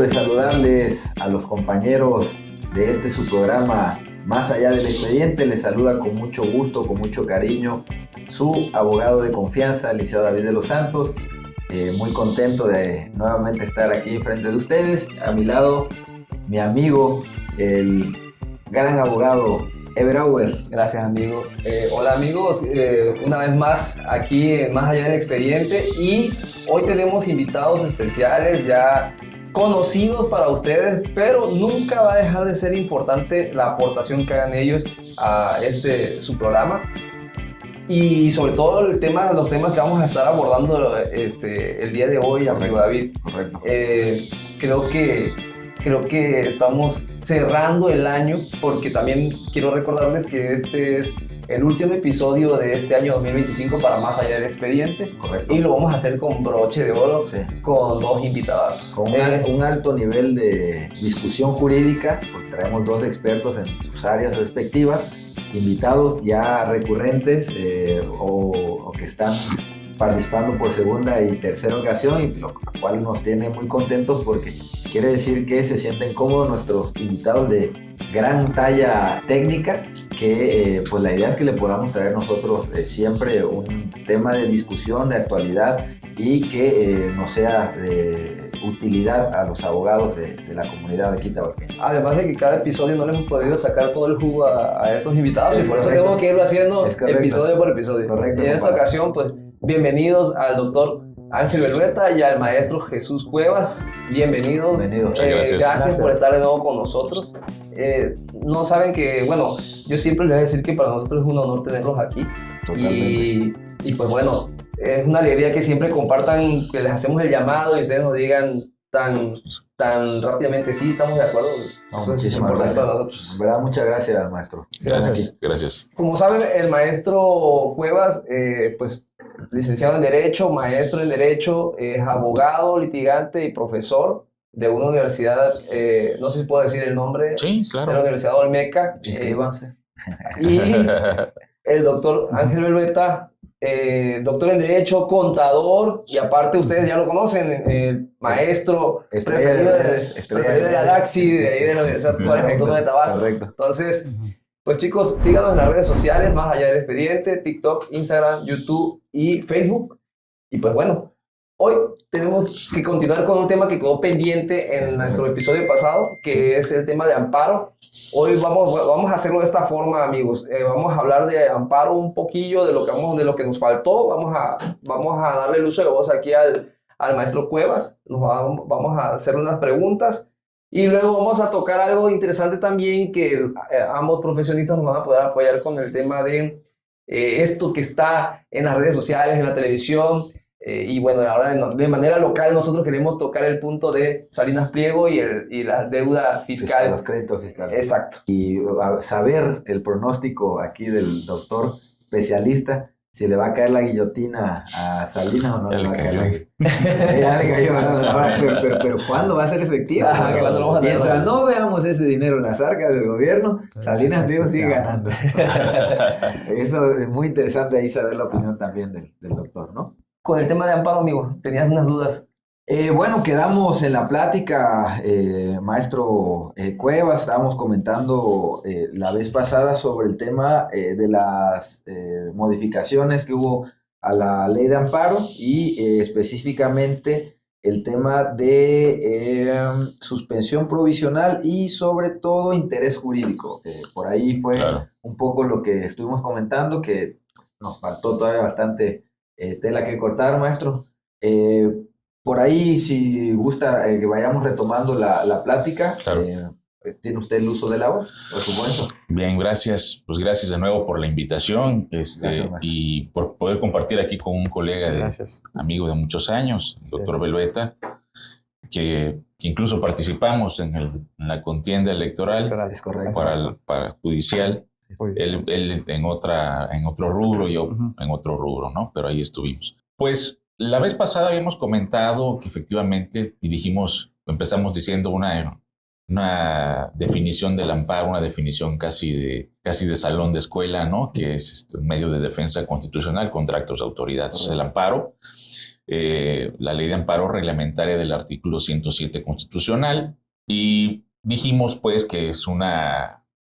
de saludarles a los compañeros de su programa Más Allá del Expediente. Les saluda con mucho gusto, con mucho cariño, su abogado de confianza, el licenciado David de los Santos. Muy contento de nuevamente estar aquí frente de ustedes. A mi lado, mi amigo, el gran abogado Ever Auer. Gracias, amigo. Hola, amigos. Una vez más aquí en Más Allá del Expediente, y hoy tenemos invitados especiales ya conocidos para ustedes, pero nunca va a dejar de ser importante la aportación que hagan ellos a su programa. Y sobre todo los temas que vamos a estar abordando el día de hoy, amigo David. Correcto. Creo que estamos cerrando el año, porque también quiero recordarles que este es el último episodio de este año 2025 para Más Allá del Expediente. Correcto. Y lo vamos a hacer con broche de oro, Sí. con dos invitadas. Con un alto nivel de discusión jurídica, porque traemos dos expertos en sus áreas respectivas, invitados ya recurrentes o que están participando por segunda y tercera ocasión, y lo cual nos tiene muy contentos porque quiere decir que se sienten cómodos nuestros invitados de gran talla técnica, que pues la idea es que le podamos traer nosotros siempre un tema de discusión, de actualidad, y que nos sea de utilidad a los abogados de la comunidad aquí tabasqueña. Además de que cada episodio no le hemos podido sacar todo el jugo a estos invitados, y por eso tengo que irlo haciendo episodio por episodio. Correcto, y en esta ocasión, pues, bienvenidos al doctor Ángel Belueta y al maestro Jesús Cuevas. Bienvenidos. Gracias por estar de nuevo con nosotros. No saben que, bueno, yo siempre les voy a decir que para nosotros es un honor tenerlos aquí. Y pues bueno, es una alegría que siempre compartan, que les hacemos el llamado y ustedes nos digan tan rápidamente, sí, estamos de acuerdo. Eso es importante para nosotros. En verdad, muchas gracias, maestro. Gracias. Como saben, el maestro Cuevas, pues licenciado en Derecho, maestro en Derecho, es abogado, litigante y profesor de una universidad, no sé si puedo decir el nombre. Sí, claro. De la Universidad Olmeca. Inscríbanse. Y el doctor Ángel Belueta, doctor en Derecho, contador, y aparte ustedes ya lo conocen, maestro preferido de la DAXI, de ahí de la Universidad Autónoma de Tabasco. Correcto. Entonces, pues chicos, síganos en las redes sociales, Más Allá del Expediente, TikTok, Instagram, YouTube y Facebook. Y pues bueno, hoy tenemos que continuar con un tema que quedó pendiente en nuestro episodio pasado, que es el tema de amparo. Hoy vamos a hacerlo de esta forma, amigos. Vamos a hablar de amparo un poquillo, de lo que nos faltó. Vamos a darle el uso de voz aquí al maestro Cuevas. Vamos a hacerle unas preguntas. Y luego vamos a tocar algo interesante también, que ambos profesionistas nos van a poder apoyar con el tema de esto que está en las redes sociales, en la televisión. Y bueno, ahora de manera local nosotros queremos tocar el punto de Salinas Pliego y la deuda fiscal. Los créditos fiscales. Exacto. Y saber el pronóstico aquí del doctor especialista, si le va a caer la guillotina a Salinas o no le va a caer la guillotina. Ya le cayó, ¿no? Pero ¿cuándo va a ser efectivo? ¿Cuándo lo vamos a hacer? Mientras no veamos ese dinero en las arcas del gobierno, Salinas Pliego sigue ganando. Eso es muy interesante ahí saber la opinión también del doctor, ¿no? Con el tema de amparo, amigos, tenías unas dudas. Bueno, quedamos en la plática, maestro Cuevas, estábamos comentando la vez pasada sobre el tema de las modificaciones que hubo a la ley de amparo y específicamente el tema de suspensión provisional y sobre todo interés jurídico. Por ahí fue un poco lo que estuvimos comentando, que nos faltó todavía bastante tela que cortar, maestro. Por ahí, si gusta que vayamos retomando la plática, ¿tiene usted el uso de la voz, por supuesto? Bien, gracias. Pues gracias de nuevo por la invitación y por poder compartir aquí con un colega, amigo de muchos años, el doctor Belueta, que incluso participamos en la contienda electoral para judicial. Él en otro rubro, yo en otro rubro, ¿no? Pero ahí estuvimos. Pues la vez pasada habíamos comentado que efectivamente, y empezamos diciendo una definición del amparo, una definición casi de salón de escuela, ¿no? Que es un medio de defensa constitucional contra actos de autoridad. El amparo la ley de amparo reglamentaria del artículo 107 constitucional, y dijimos pues que es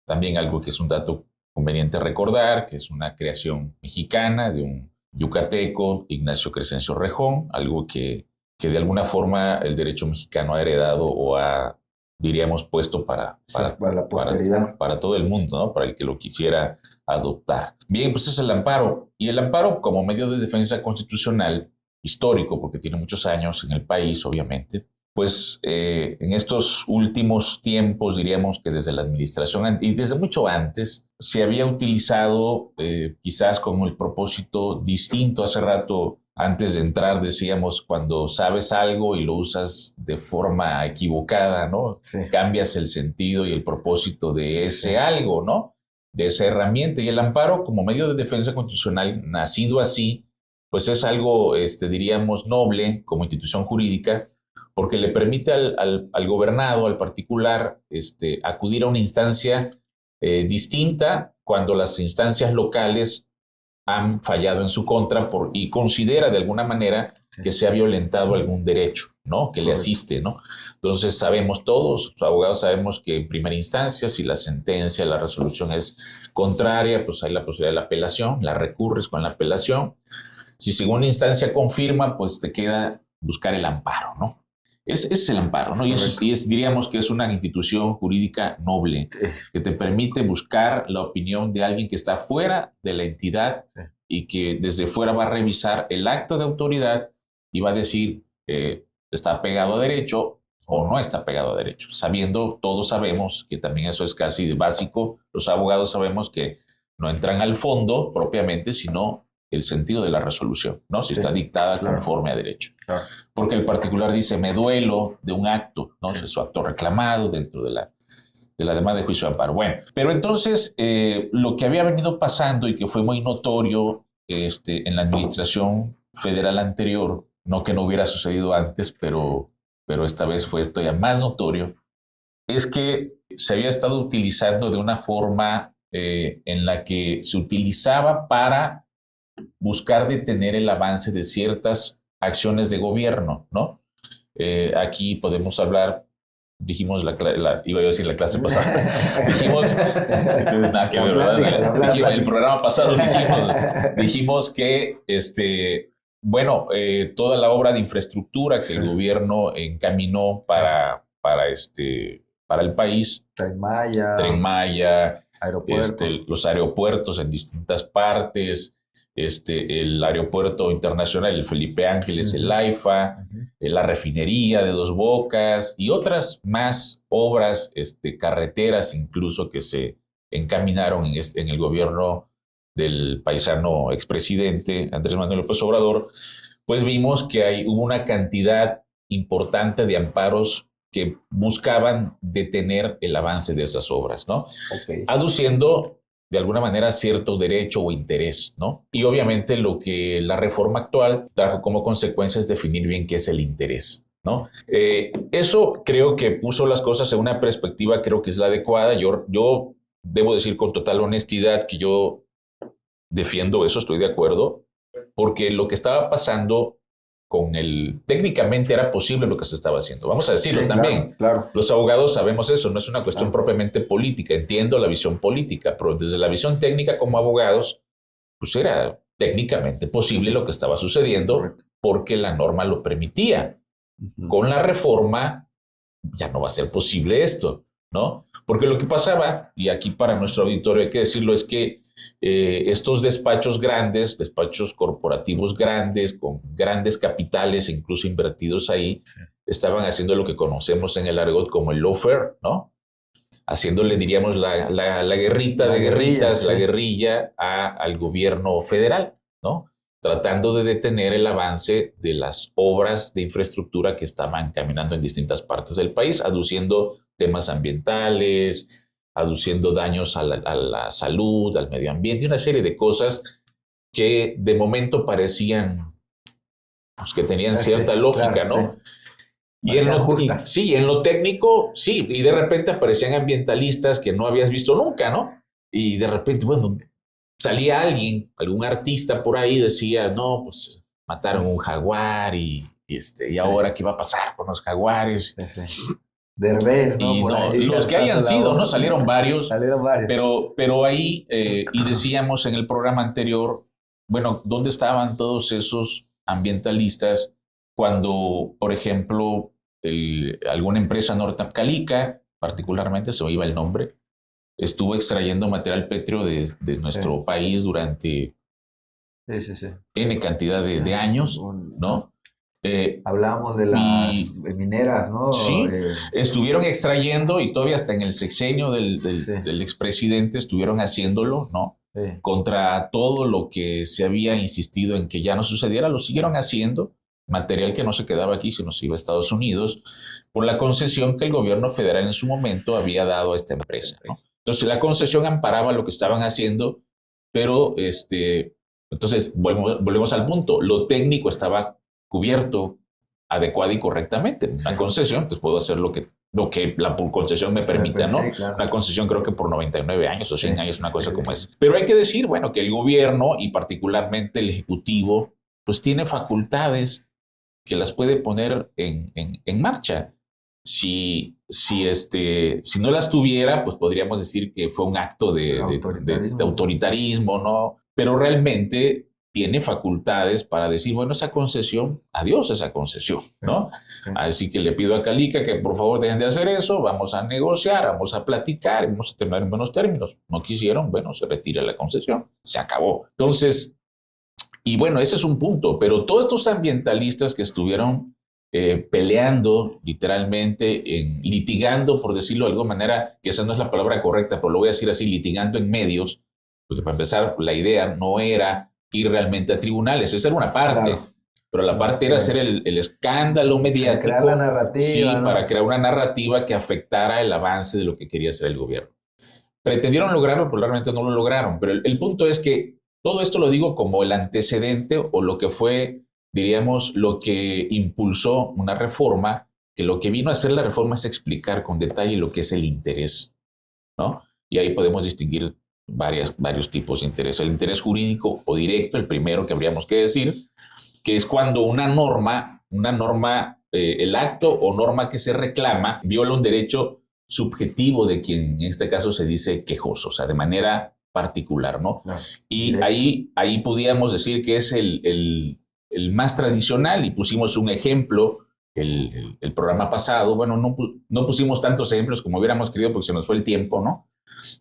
también algo que es un dato conveniente recordar, que es una creación mexicana de un yucateco, Ignacio Crescencio Rejón, algo que de alguna forma el derecho mexicano ha heredado o ha, diríamos, puesto para la posteridad. Para todo el mundo, ¿no? Para el que lo quisiera adoptar. Bien, pues es el amparo. Y el amparo como medio de defensa constitucional histórico, porque tiene muchos años en el país, obviamente, pues en estos últimos tiempos, diríamos que desde la administración y desde mucho antes, se había utilizado quizás con el propósito distinto. Hace rato, antes de entrar, decíamos, cuando sabes algo y lo usas de forma equivocada, ¿no? Sí. Cambias el sentido y el propósito de ese algo, ¿no? De esa herramienta. Y el amparo como medio de defensa constitucional, nacido así, pues es algo, diríamos, noble como institución jurídica, porque le permite al gobernado, al particular, acudir a una instancia distinta cuando las instancias locales han fallado en su contra y considera de alguna manera que se ha violentado algún derecho, ¿no? Que le asiste, ¿no? Entonces sabemos todos, los abogados sabemos que en primera instancia, si la sentencia, la resolución es contraria, pues hay la posibilidad de la apelación, la recurres con la apelación. Si segunda instancia confirma, pues te queda buscar el amparo, ¿no? Es el amparo, ¿no? Y diríamos que es una institución jurídica noble que te permite buscar la opinión de alguien que está fuera de la entidad y que desde fuera va a revisar el acto de autoridad y va a decir está pegado a derecho o no está pegado a derecho. Todos sabemos que también eso es casi básico, los abogados sabemos que no entran al fondo propiamente, sino el sentido de la resolución, ¿no? Si está dictada conforme a derecho. Claro. Porque el particular dice, me duelo de un acto, ¿no? Es su acto reclamado dentro de la demanda de juicio de amparo. Bueno, pero entonces lo que había venido pasando y que fue muy notorio en la administración federal anterior, no que no hubiera sucedido antes, pero esta vez fue todavía más notorio, es que se había estado utilizando de una forma en la que se utilizaba para buscar detener el avance de ciertas acciones de gobierno, ¿no? Aquí podemos hablar, dijimos iba a decir la clase pasada, dijimos, nada que ver, ¿verdad? El programa pasado dijimos que, toda la obra de infraestructura que el gobierno encaminó para el país, Tren Maya, los aeropuertos en distintas partes, el aeropuerto internacional, el Felipe Ángeles, el AIFA, la refinería de Dos Bocas y otras más obras, carreteras incluso que se encaminaron en el gobierno del paisano expresidente Andrés Manuel López Obrador, pues vimos que hubo una cantidad importante de amparos que buscaban detener el avance de esas obras, ¿no? Okay. Aduciendo de alguna manera cierto derecho o interés, ¿no? Y obviamente lo que la reforma actual trajo como consecuencia es definir bien qué es el interés, ¿no? Eso creo que puso las cosas en una perspectiva, creo que es la adecuada. Yo debo decir con total honestidad que yo defiendo eso, estoy de acuerdo, porque lo que estaba pasando técnicamente era posible lo que se estaba haciendo. Vamos a decirlo también. Claro. Los abogados sabemos eso, no es una cuestión propiamente política. Entiendo la visión política, pero desde la visión técnica como abogados, pues era técnicamente posible lo que estaba sucediendo porque la norma lo permitía. Con la reforma ya no va a ser posible esto, ¿no? Porque lo que pasaba, y aquí para nuestro auditorio hay que decirlo, es que estos despachos grandes, despachos corporativos grandes, con grandes capitales incluso invertidos ahí, estaban haciendo lo que conocemos en el argot como el lawfare, ¿no? Haciéndole, diríamos, la guerrita de guerritas, la guerrilla al gobierno federal, ¿no? Tratando de detener el avance de las obras de infraestructura que estaban caminando en distintas partes del país, aduciendo temas ambientales, aduciendo daños a la salud, al medio ambiente, y una serie de cosas que de momento parecían, pues, que tenían cierta lógica, claro, ¿no? Sí. Y en lo técnico, sí, y de repente aparecían ambientalistas que no habías visto nunca, ¿no? Y de repente, bueno, salía algún artista por ahí, decía, no, pues mataron un jaguar y ahora qué va a pasar con los jaguares. Derbez, ¿no? Y no, los que hayan sido, ¿no? Salieron varios. Pero ahí, y decíamos en el programa anterior, bueno, ¿dónde estaban todos esos ambientalistas cuando, por ejemplo, alguna empresa Calica, particularmente, se me iba el nombre, estuvo extrayendo material pétreo de nuestro país durante N cantidad de años, ¿no? Hablábamos de las mineras, ¿no? Sí, estuvieron extrayendo y todavía hasta en el sexenio del expresidente estuvieron haciéndolo, ¿no? Sí. Contra todo lo que se había insistido en que ya no sucediera, lo siguieron haciendo, material que no se quedaba aquí, sino se iba a Estados Unidos, por la concesión que el gobierno federal en su momento había dado a esta empresa, ¿no? Entonces la concesión amparaba lo que estaban haciendo, pero entonces volvemos al punto, lo técnico estaba cubierto adecuado y correctamente. Una concesión, pues puedo hacer lo que la concesión me permita, ¿no? Claro. Una concesión creo que por 99 años o 100 años, una cosa como esa. Pero hay que decir, bueno, que el gobierno y particularmente el ejecutivo, pues tiene facultades que las puede poner en marcha. Si no las tuviera, pues podríamos decir que fue un acto de autoritarismo, ¿no? Pero realmente tiene facultades para decir, bueno, esa concesión, adiós esa concesión, ¿no? Sí. Así que le pido a Calica que por favor dejen de hacer eso, vamos a negociar, vamos a platicar, vamos a terminar en buenos términos. No quisieron, bueno, se retira la concesión, se acabó. Entonces, y bueno, ese es un punto, pero todos estos ambientalistas que estuvieron peleando literalmente, litigando, por decirlo de alguna manera, que esa no es la palabra correcta, pero lo voy a decir así, litigando en medios, porque para empezar, la idea no era ir realmente a tribunales, esa era una parte, claro. Pero la parte era hacer el escándalo mediático, crear la narrativa, sí, ¿no? Para crear una narrativa que afectara el avance de lo que quería hacer el gobierno. Pretendieron lograrlo, pero realmente no lo lograron, pero el punto es que todo esto lo digo como el antecedente o lo que fue, diríamos, lo que impulsó una reforma, que lo que vino a hacer la reforma es explicar con detalle lo que es el interés, ¿no? Y ahí podemos distinguir varios tipos de interés. El interés jurídico o directo, el primero que habríamos que decir, que es cuando una norma, el acto o norma que se reclama viola un derecho subjetivo de quien en este caso se dice quejoso, o sea, de manera particular, ¿no? No, y ahí podíamos decir que es el más tradicional y pusimos un ejemplo el programa pasado. Bueno, no pusimos tantos ejemplos como hubiéramos querido porque se nos fue el tiempo, ¿no?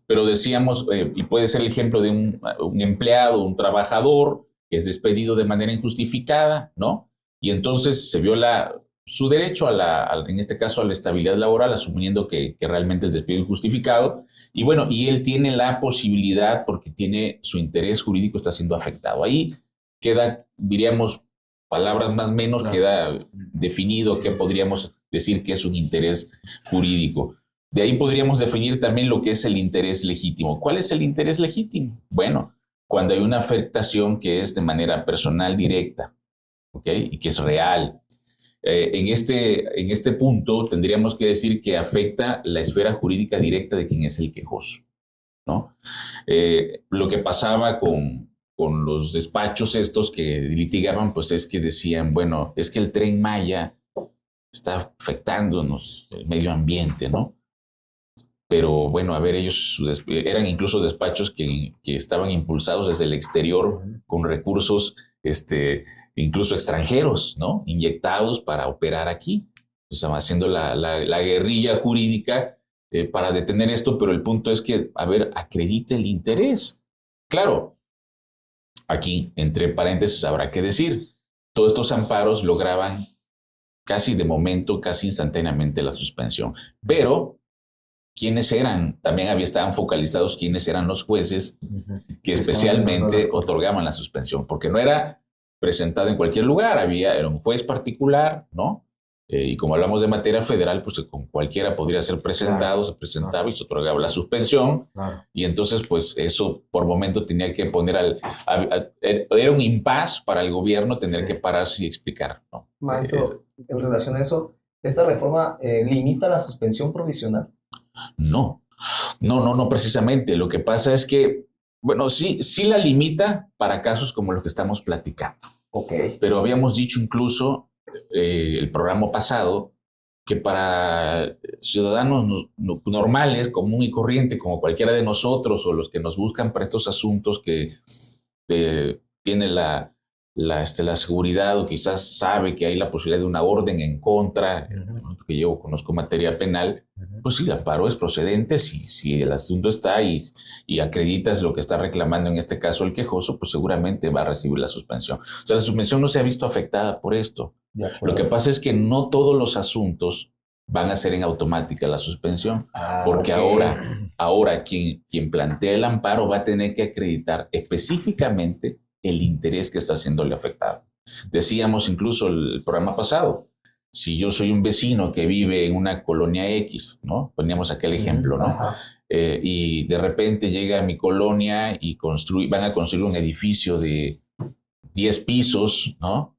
Pero decíamos, y puede ser el ejemplo de un empleado, un trabajador que es despedido de manera injustificada, ¿no? Y entonces se viola su derecho en este caso a la estabilidad laboral, asumiendo que realmente el despido es injustificado. Y bueno, y él tiene la posibilidad, porque su interés jurídico está siendo afectado. Ahí queda, diríamos, palabras más o menos, no. Queda definido qué podríamos decir que es un interés jurídico. De ahí podríamos definir también lo que es el interés legítimo. ¿Cuál es el interés legítimo? Bueno, cuando hay una afectación que es de manera personal directa, ¿ok? Y que es real. En este punto tendríamos que decir que afecta la esfera jurídica directa de quien es el quejoso, ¿no? Lo que pasaba con los despachos estos que litigaban, pues es que decían, bueno, es que el Tren Maya está afectándonos el medio ambiente, ¿no? Pero bueno, a ver, ellos eran incluso despachos que estaban impulsados desde el exterior con recursos incluso extranjeros, ¿no? Inyectados para operar aquí. O sea, haciendo la guerrilla jurídica para detener esto, pero el punto es que, a ver, acredite el interés. Claro, aquí, entre paréntesis, habrá que decir, todos estos amparos lograban casi de momento, casi instantáneamente la suspensión. Pero ¿quiénes eran? También estaban focalizados quiénes eran los jueces que especialmente otorgaban la suspensión, porque no era presentado en cualquier lugar, era un juez particular, ¿no? Y como hablamos de materia federal, pues con cualquiera podría ser presentado, se presentaba y se otorgaba la suspensión. Y entonces, pues eso por momento tenía que poner era un impas para el gobierno tener que pararse y explicar, ¿no? Maestro, en relación a eso, ¿esta reforma limita la suspensión provisional? No, precisamente. Lo que pasa es que, bueno, sí la limita para casos como los que estamos platicando, Ok. Pero habíamos dicho incluso el programa pasado que para ciudadanos normales, común y corriente, como cualquiera de nosotros o los que nos buscan para estos asuntos que tiene la seguridad o quizás sabe que hay la posibilidad de una orden en contra, que yo conozco materia penal, pues sí, el amparo es procedente si el asunto está y acreditas lo que está reclamando, en este caso el quejoso, pues seguramente va a recibir la suspensión. O sea, la suspensión no se ha visto afectada por esto. Lo que pasa es que no todos los asuntos van a ser en automática la suspensión, porque ahora quien plantea el amparo va a tener que acreditar específicamente el interés que está haciéndole afectado. Decíamos incluso el programa pasado, si yo soy un vecino que vive en una colonia X, ¿no? Poníamos aquel ejemplo, ¿no? Y de repente llega a mi colonia y van a construir un edificio de 10 pisos, ¿no?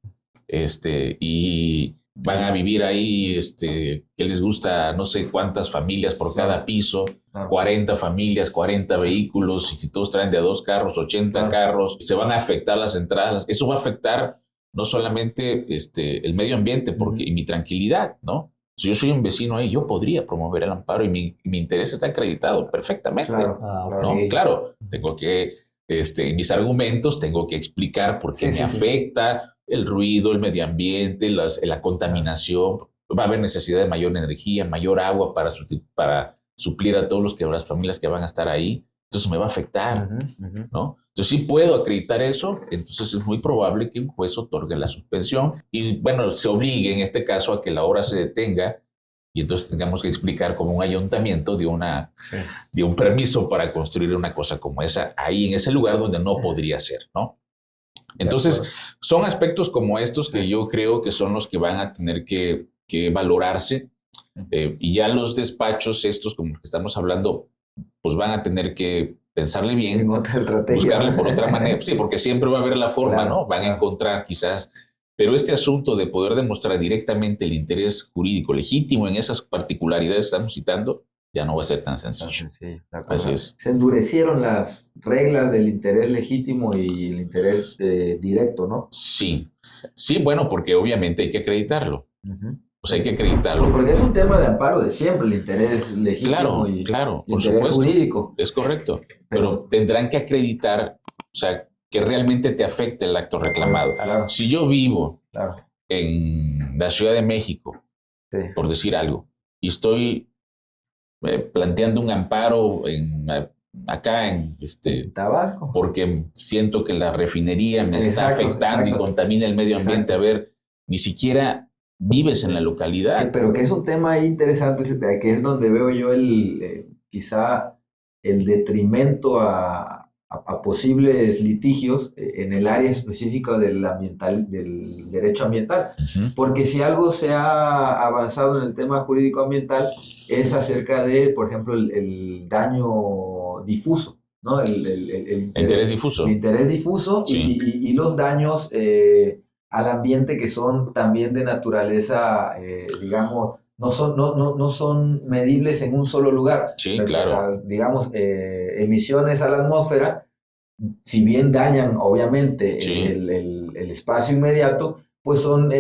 Y van a vivir ahí, que les gusta no sé cuántas familias por cada piso, 40 familias, 40 vehículos, y si todos traen de a 2 carros, 80 carros, se van a afectar las entradas. Eso va a afectar no solamente el medio ambiente y mi tranquilidad, ¿no? Si yo soy un vecino ahí, yo podría promover el amparo y mi interés está acreditado perfectamente. ¿No? Claro, tengo que, en mis argumentos, tengo que explicar por qué me afecta el ruido, el medio ambiente, la contaminación. Va a haber necesidad de mayor energía, mayor agua para suplir a todas las familias que van a estar ahí. Entonces me va a afectar, ¿no? Entonces sí puedo acreditar eso, entonces es muy probable que un juez otorgue la suspensión y, bueno, se obligue en este caso a que la obra se detenga y entonces tengamos que explicar cómo un ayuntamiento dio un permiso para construir una cosa como esa ahí en ese lugar donde no podría ser, ¿no? Entonces son aspectos como estos que yo creo que son los que van a tener que valorarse y ya los despachos estos como que estamos hablando pues van a tener que pensarle bien, buscarle por otra manera, sí, porque siempre va a haber la forma, ¿no? Van a encontrar quizás, pero este asunto de poder demostrar directamente el interés jurídico legítimo en esas particularidades que estamos citando, ya no va a ser tan sencillo. Así es. Se endurecieron las reglas del interés legítimo y el interés directo, ¿no? Sí, bueno, porque obviamente hay que acreditarlo. Pues hay que acreditarlo. Porque es un tema de amparo de siempre, el interés legítimo y por interés supuesto, jurídico. Es correcto, pero tendrán que acreditar, o sea, que realmente te afecte el acto reclamado. Claro. Si yo vivo en la Ciudad de México, por decir algo, y estoy planteando un amparo acá en Tabasco, porque siento que la refinería me está afectando y contamina el medio ambiente, a ver, ni siquiera vives en la localidad. Pero que es un tema interesante, que es donde veo yo quizá el detrimento a posibles litigios en el área específica del derecho ambiental. Porque si algo se ha avanzado en el tema jurídico ambiental es acerca de, por ejemplo, el daño difuso, ¿no? El interés difuso. El interés difuso y los daños al ambiente que son también de naturaleza, digamos, no son medibles en un solo lugar. Sí, claro. Digamos, emisiones a la atmósfera, si bien dañan obviamente el espacio inmediato, pues son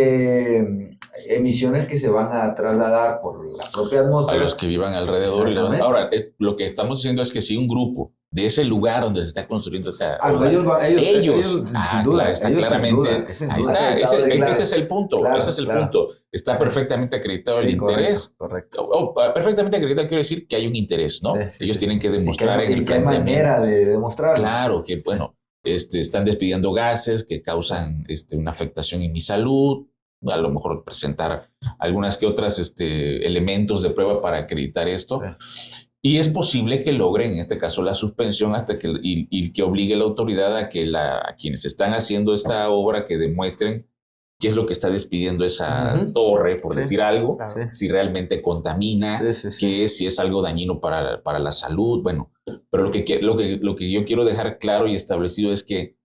emisiones que se van a trasladar por la propia atmósfera. A los que vivan alrededor. Ahora, lo que estamos diciendo es que si un grupo de ese lugar donde se está construyendo esa obra, ellos sin duda, está claramente, ahí está, ese es el punto, punto. Está perfectamente acreditado el interés. Correcto. Perfectamente acreditado quiere decir que hay un interés, ¿no? Ellos tienen que demostrar en el planteamiento. Manera de demostrarlo. Claro, que bueno, están despidiendo gases que causan una afectación en mi salud, a lo mejor presentar algunas que otras elementos de prueba para acreditar esto. Y es posible que logren, en este caso, la suspensión hasta que y que obligue a la autoridad a que a quienes están haciendo esta obra que demuestren qué es lo que está despidiendo esa torre, por decir algo, si realmente contamina, si es algo dañino para la salud. Bueno, pero lo que yo quiero dejar claro y establecido es que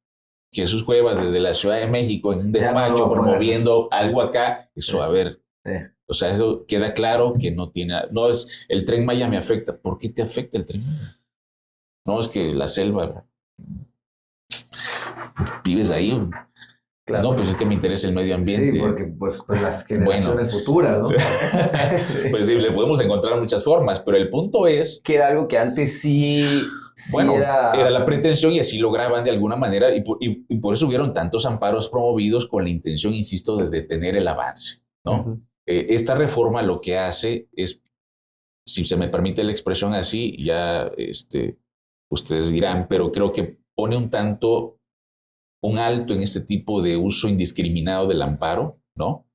Jesús Cuevas desde la Ciudad de México en un despacho promoviendo algo acá, eso a ver. O sea, eso queda claro que no es el Tren Maya me afecta. ¿Por qué te afecta el Tren Maya? No, es que la selva, vives ahí. Claro. No, pues es que me interesa el medio ambiente. Sí, porque pues las generaciones futuras, ¿no? Pues sí, le podemos encontrar muchas formas, pero el punto es... Que era algo que antes sí era la pretensión y así lograban de alguna manera, y por eso hubieron tantos amparos promovidos con la intención, insisto, de detener el avance, ¿no? Esta reforma lo que hace es, si se me permite la expresión así, ya ustedes dirán, pero creo que pone un alto en este tipo de uso indiscriminado del amparo, ¿no?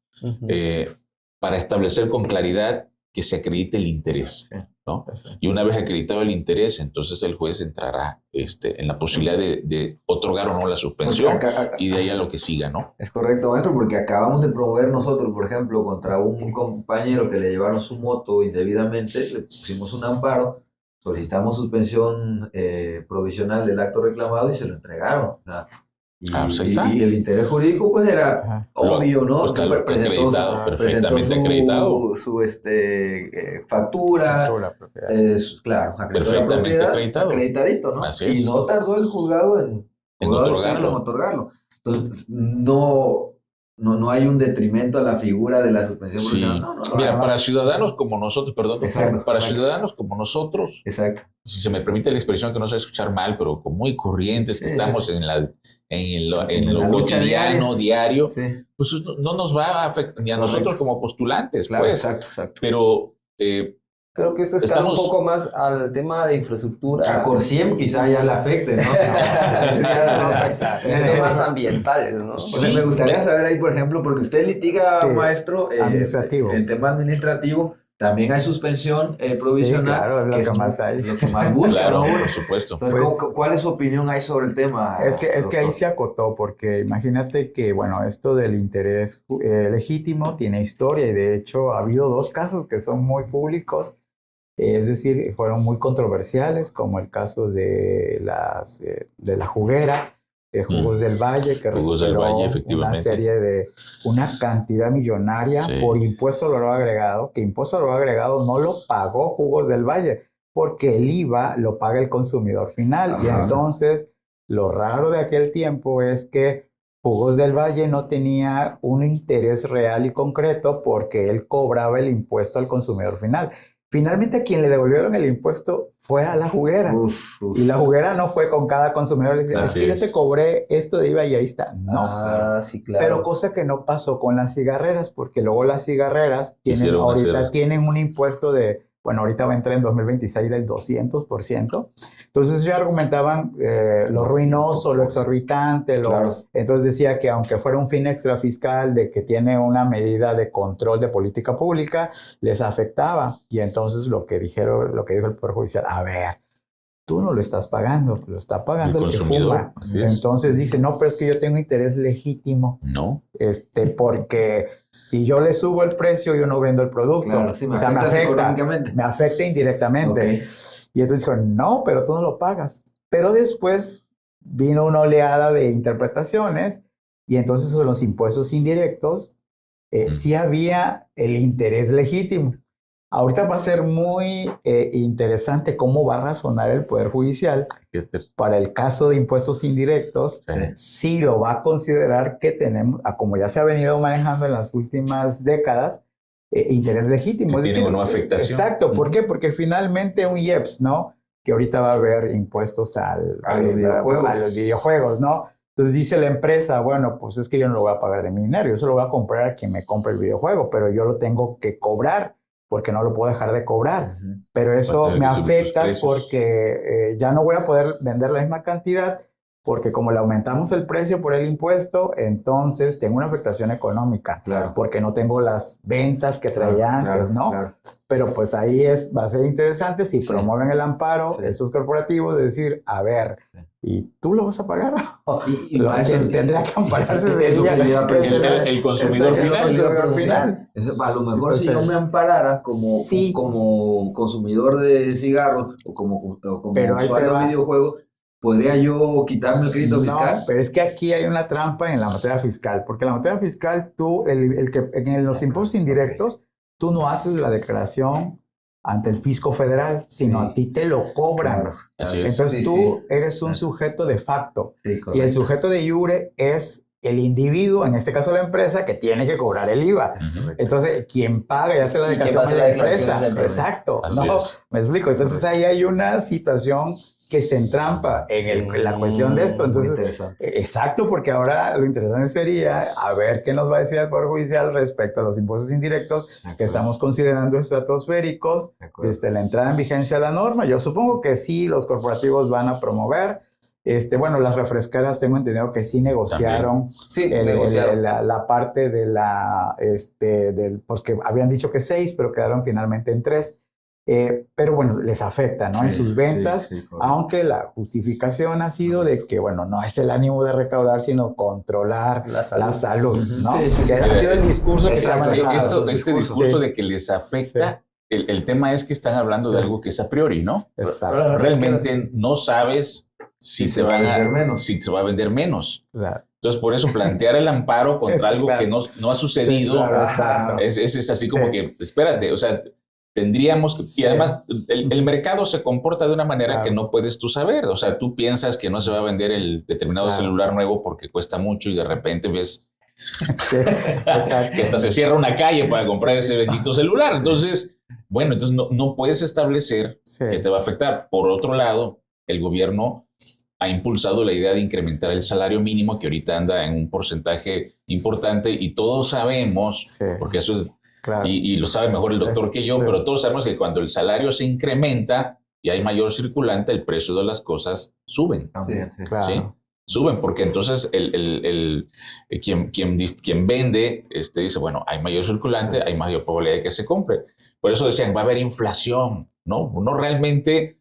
Para establecer con claridad que se acredite el interés, ¿no? Y una vez acreditado el interés, entonces el juez entrará en la posibilidad de otorgar o no la suspensión y de ahí a lo que siga, ¿no? Es correcto, maestro, porque acabamos de promover nosotros, por ejemplo, contra un compañero que le llevaron su moto indebidamente, le pusimos un amparo, solicitamos suspensión provisional del acto reclamado y se lo entregaron. O sea, y el interés jurídico pues era obvio, ¿no? Pues claro, perfectamente acreditado. Su factura, claro, perfectamente acreditado. Acreditadito, ¿no? Así es. Y no tardó el juzgado en otorgarlo. Entonces, no hay un detrimento a la figura de la suspensión provisional. Mira, para ciudadanos como nosotros, ciudadanos como nosotros, si se me permite la expresión que no se va a escuchar mal, pero como muy corrientes, que estamos en lo cotidiano, diario, pues no nos va a afectar, ni a nosotros como postulantes, claro, pues. Exacto. Pero... creo que esto está un poco más al tema de infraestructura. A Corsiem quizá ya le afecte, ¿no? Temas ambientales, ¿no? Sí, me gustaría saber ahí, por ejemplo, porque usted litiga, maestro, administrativo. En tema administrativo, también hay suspensión provisional. Sí, claro, es lo que más hay. Es lo que más busca, claro, ¿no? por supuesto. Entonces, ¿cuál es su opinión ahí sobre el tema? Es que ahí se acotó, porque imagínate que, bueno, esto del interés legítimo tiene historia y de hecho ha habido 2 casos que son muy públicos. Es decir, fueron muy controversiales, como el caso de la juguera, de Jugos del Valle, que recuperó una cantidad millonaria por impuesto al valor agregado, que impuesto al valor agregado no lo pagó Jugos del Valle, porque el IVA lo paga el consumidor final. Y entonces, lo raro de aquel tiempo es que Jugos del Valle no tenía un interés real y concreto porque él cobraba el impuesto al consumidor final. Finalmente, a quien le devolvieron el impuesto fue a la juguera. Y la juguera no fue con cada consumidor. Le decía, es que yo te cobré esto de IVA y ahí está. No. Sí, claro. Pero cosa que no pasó con las cigarreras, porque luego las cigarreras tienen un impuesto de, bueno, ahorita va a entrar en 2026 del 200%. Entonces ya argumentaban lo ruinoso, lo exorbitante. Entonces decía que aunque fuera un fin extrafiscal de que tiene una medida de control de política pública, les afectaba. Y entonces lo que dijo el Poder Judicial, a ver, tú no lo estás pagando, lo está pagando el que fuma. Entonces dice, no, pero es que yo tengo interés legítimo. No. Porque si yo le subo el precio, yo no vendo el producto. Claro, sí, me afecta indirectamente. Y entonces dijo, no, pero tú no lo pagas. Pero después vino una oleada de interpretaciones y entonces sobre los impuestos indirectos sí había el interés legítimo. Ahorita va a ser muy interesante cómo va a razonar el Poder Judicial para el caso de impuestos indirectos. Si lo va a considerar que tenemos, como ya se ha venido manejando en las últimas décadas, interés legítimo. Que tiene una afectación. Exacto. ¿Por qué? Porque finalmente un IEPS, ¿no? Que ahorita va a haber impuestos a los videojuegos, ¿no? Entonces dice la empresa, bueno, pues es que yo no lo voy a pagar de mi dinero, yo se lo voy a comprar a quien me compre el videojuego, pero yo lo tengo que cobrar porque no lo puedo dejar de cobrar. Pero eso me afecta porque ya no voy a poder vender la misma cantidad porque como le aumentamos el precio por el impuesto, entonces tengo una afectación económica, porque no tengo las ventas que traía antes, ¿no? Pero pues ahí va a ser interesante si promueven el amparo, esos corporativos, de decir, a ver, ¿y tú lo vas a pagar? Tendría que ampararse el consumidor final. A lo mejor si yo me amparara como consumidor de cigarros o como usuario de videojuegos, ¿podría yo quitarme el crédito fiscal? No, pero es que aquí hay una trampa en la materia fiscal, porque en la materia fiscal en los impuestos indirectos, tú no haces la declaración ante el fisco federal, sino a ti te lo cobran. Entonces tú eres un sujeto de facto y el sujeto de iure es el individuo, en este caso la empresa, que tiene que cobrar el IVA. Entonces, quien paga y hace la declaración es la empresa. Exacto. ¿No? Me explico. Entonces, ahí hay una situación que se entrampa en la cuestión de esto. Entonces, exacto, porque ahora lo interesante sería a ver qué nos va a decir el Poder Judicial respecto a los impuestos indirectos que estamos considerando estratosféricos desde la entrada en vigencia de la norma. Yo supongo que sí, los corporativos van a promover. Bueno, las refresqueras tengo entendido que sí negociaron, la parte de pues que habían dicho que 6, pero quedaron finalmente en 3. Pero bueno, les afecta, ¿no? En sus ventas, aunque la justificación ha sido de que, bueno, no es el ánimo de recaudar, sino controlar la salud, ¿no? Que ha sido el discurso que se ha manejado. Este discurso de que les afecta, el tema es que están hablando de algo que es a priori, ¿no? Exacto. Realmente no sabes si se va a vender menos. Claro. Entonces, por eso plantear el amparo contra algo que no ha sucedido es así como que, espérate, o sea, tendríamos que, y además el mercado se comporta de una manera que no puedes tú saber. O sea, tú piensas que no se va a vender el determinado celular nuevo porque cuesta mucho y de repente ves que hasta se cierra una calle para comprar ese bendito celular. Entonces, bueno, entonces no puedes establecer que te va a afectar. Por otro lado, el gobierno ha impulsado la idea de incrementar el salario mínimo, que ahorita anda en un porcentaje importante, y todos sabemos, porque eso es... Claro. Y lo sabe mejor el doctor que yo, pero todos sabemos que cuando el salario se incrementa y hay mayor circulante, el precio de las cosas suben. Claro. ¿Sí? Suben, porque entonces quien vende dice, bueno, hay mayor circulante, hay mayor probabilidad de que se compre. Por eso decían, va a haber inflación, ¿no? No realmente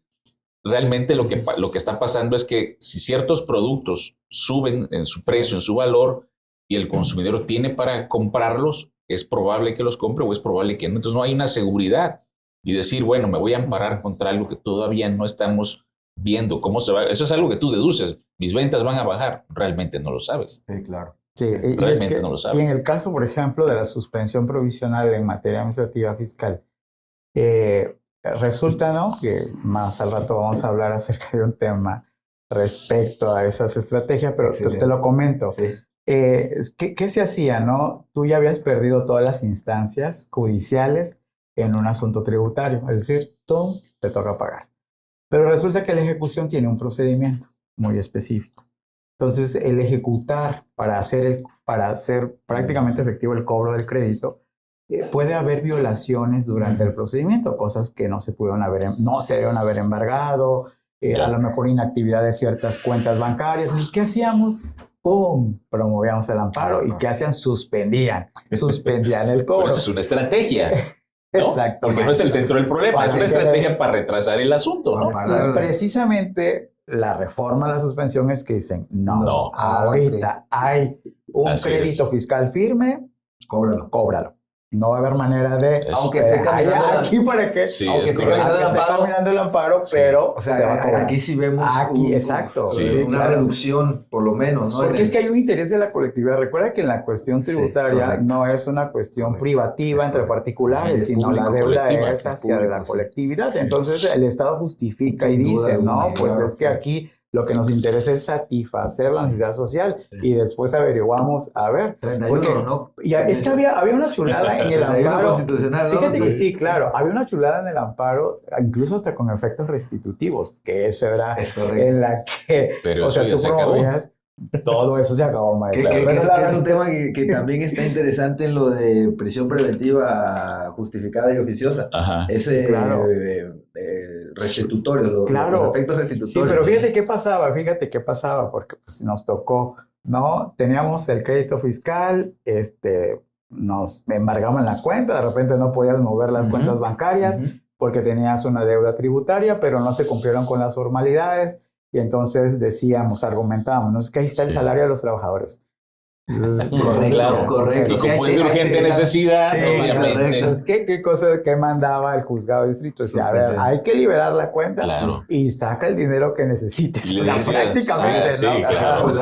lo que está pasando es que si ciertos productos suben en su precio, en su valor, y el consumidor tiene para comprarlos, es probable que los compre o es probable que no. Entonces no hay una seguridad. Y decir, bueno, me voy a amparar contra algo que todavía no estamos viendo cómo se va. Eso es algo que tú deduces. Mis ventas van a bajar. Realmente no lo sabes. Sí, claro. Sí, realmente no lo sabes. Y en el caso, por ejemplo, de la suspensión provisional en materia administrativa fiscal, resulta, ¿no?, que más al rato vamos a hablar acerca de un tema respecto a esas estrategias, pero te lo comento. Sí. ¿Qué se hacía, no? Tú ya habías perdido todas las instancias judiciales en un asunto tributario, es decir, tú te toca pagar. Pero resulta que la ejecución tiene un procedimiento muy específico. Entonces, el ejecutar para hacer prácticamente efectivo el cobro del crédito, puede haber violaciones durante el procedimiento, cosas que no se deben haber embargado, a lo mejor inactividad de ciertas cuentas bancarias. Entonces, ¿qué hacíamos? ¡Pum! Promovíamos el amparo. ¿Y qué hacían? Suspendían el cobro. Pues es una estrategia, ¿no? Exacto. Porque no es el centro del problema, es una estrategia para retrasar el asunto, ¿no? Y precisamente la reforma a la suspensión es que dicen, no, ahorita hay un crédito fiscal firme, cóbralo. No va a haber manera de... Aunque esté caminando aquí para que... Sí, aunque esté caminando el amparo, pero... O sea, aquí sí vemos una reducción, por lo menos, ¿no? Porque es que hay un interés de la colectividad. Recuerda que en la cuestión tributaria no es una cuestión privativa entre particulares, sino la deuda es hacia la colectividad. Entonces, el Estado justifica y dice, no, pues es que aquí... Lo que nos interesa es satisfacer la necesidad social y después averiguamos, a ver. 31, ¿no? Es que había una chulada en el amparo. Fíjate que sí, claro, había una chulada en el amparo, incluso hasta con efectos restitutivos, que eso era en la que, pero o sea, tú promovías. Todo eso se acabó, maestro. Que es un tema que también está interesante en lo de prisión preventiva justificada y oficiosa. Ajá. Ese restitutorio, los efectos restitutorios. Sí, pero fíjate qué pasaba, porque pues, nos tocó, ¿no? Teníamos el crédito fiscal, nos embargaban la cuenta, de repente no podías mover las cuentas bancarias porque tenías una deuda tributaria, pero no se cumplieron con las formalidades. Y entonces argumentábamos, ¿no? Es que ahí está el salario de los trabajadores. Entonces, correcto. Y como es de urgente necesidad, obviamente. Entonces, ¿qué cosa que mandaba el juzgado de distrito? Decía, a ver, hay que liberar la cuenta y saca el dinero que necesites. O sea, prácticamente, ¿no? Sí, claro.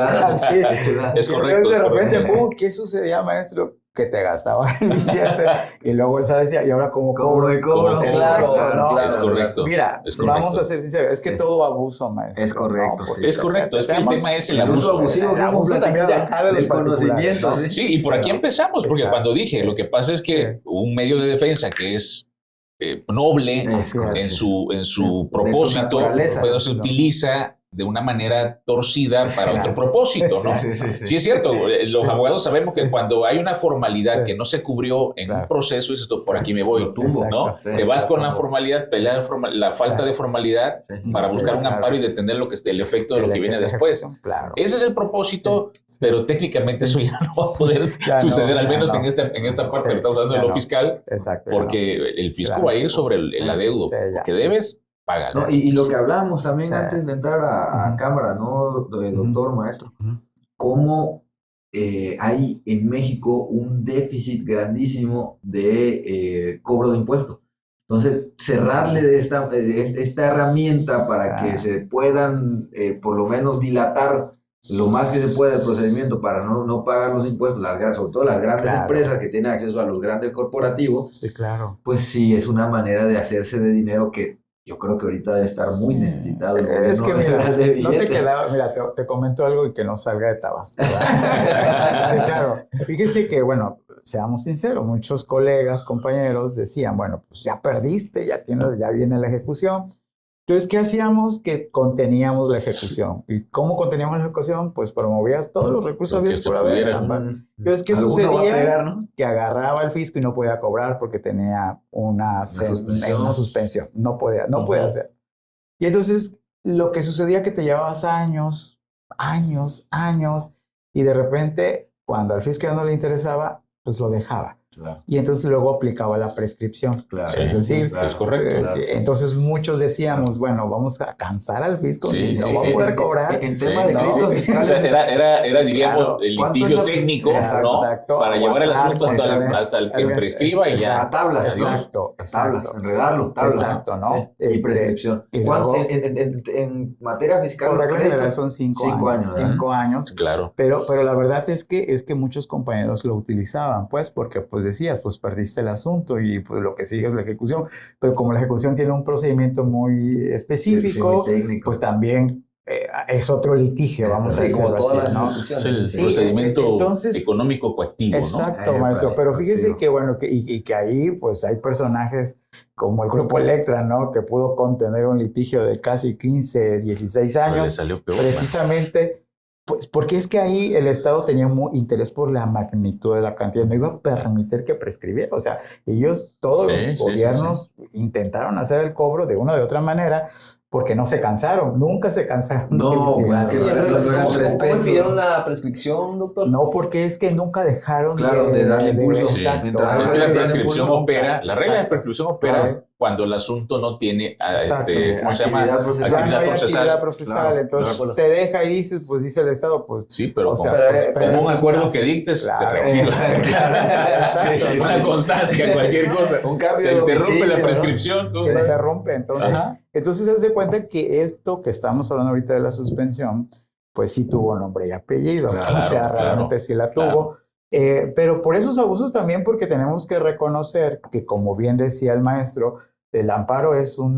Es correcto. Entonces, de repente, ¿qué sucedía, maestro? que te gastaba el billete y luego él decía, ¿y ahora cómo cobro? Claro, es correcto. Mira, es correcto. Vamos a ser sinceros, es que todo abuso, maestro. Es correcto, ¿no? Es correcto, es que el tema es el abuso. abusivo, el abuso también de acá del conocimiento. ¿no? Sí, y por aquí empezamos, porque cuando dije, lo que pasa es que un medio de defensa que es noble en su propósito, pero se utiliza de una manera torcida para otro propósito, ¿no? Sí, es cierto. Los abogados sabemos que cuando hay una formalidad que no se cubrió en un proceso, es esto, por aquí me voy, ¿no? Te vas con la formalidad, pelear la falta de formalidad para buscar un amparo y detener el efecto de lo que viene después. Ese es el propósito, pero técnicamente eso ya no va a poder suceder, al menos en esta parte que estamos hablando de lo fiscal, porque el fisco va a ir sobre el adeudo, que debes. No, y lo que hablábamos también antes de entrar a cámara, ¿no, doctor, maestro? Cómo hay en México un déficit grandísimo de cobro de impuestos. Entonces, cerrarle de esta herramienta para que se puedan por lo menos dilatar lo más que se pueda el procedimiento para no pagar los impuestos, sobre todo las grandes empresas que tienen acceso a los grandes corporativos, pues sí, es una manera de hacerse de dinero que yo creo que ahorita debe estar muy necesitado. Es que mira, te comento algo y que no salga de Tabasco. Sí, claro. Fíjese que, bueno, seamos sinceros, muchos colegas, compañeros decían, bueno, pues ya perdiste, ya viene la ejecución. Entonces, ¿qué hacíamos? Que conteníamos la ejecución. ¿Y cómo conteníamos la ejecución? Pues promovías todos los recursos abiertos por haber. Entonces, ¿qué sucedía? Que agarraba el fisco y no podía cobrar porque tenía una suspensión. No podía hacer. Y entonces, lo que sucedía es que te llevabas años, y de repente, cuando al fisco ya no le interesaba, pues lo dejaba. Y entonces luego aplicaba la prescripción. Es decir, es correcto. Entonces muchos decíamos, bueno, vamos a cansar al fisco y no va a poder cobrar. En tema de créditos fiscales. O sea, era diríamos, el litigio técnico, ¿no? Para llevar el asunto hasta el que prescriba y ya. A tablas. Exacto. Enredarlo, tablas. Exacto, ¿no? Y prescripción. En materia fiscal, por regla general son 5 años. 5 años. Claro. Pero la verdad es que muchos compañeros lo utilizaban, porque pues decía, pues perdiste el asunto y pues lo que sigue es la ejecución. Pero como la ejecución tiene un procedimiento muy específico, pues también es otro litigio, vamos a decirlo así, ¿no? Es el procedimiento económico coactivo, ¿no? Exacto, maestro. Pero fíjese que, bueno, que ahí pues hay personajes como el Grupo Electra, ¿no? Que pudo contener un litigio de casi 15, 16 años. Pero le salió peor, precisamente... Pues porque es que ahí el Estado tenía interés por la magnitud de la cantidad, no iba a permitir que prescribiera. O sea, todos los gobiernos intentaron hacer el cobro de una o de otra manera porque no se cansaron, nunca se cansaron. ¿Cómo pidieron la prescripción, doctor? No, porque es que nunca dejaron de darle impulso. Exacto. Es que la prescripción opera, la regla de prescripción opera cuando el asunto no tiene, ¿cómo se llama? Actividad procesal. Entonces te deja y dices, pues dice el Estado, pues... Sí, pero como un acuerdo que dictes, se tranquila. Una constancia, cualquier cosa. Se interrumpe la prescripción. Se interrumpe, entonces haz de cuenta que esto que estamos hablando ahorita de la suspensión, pues sí tuvo nombre y apellido. Realmente sí la tuvo. Pero por esos abusos también, porque tenemos que reconocer que, como bien decía el maestro, el amparo es un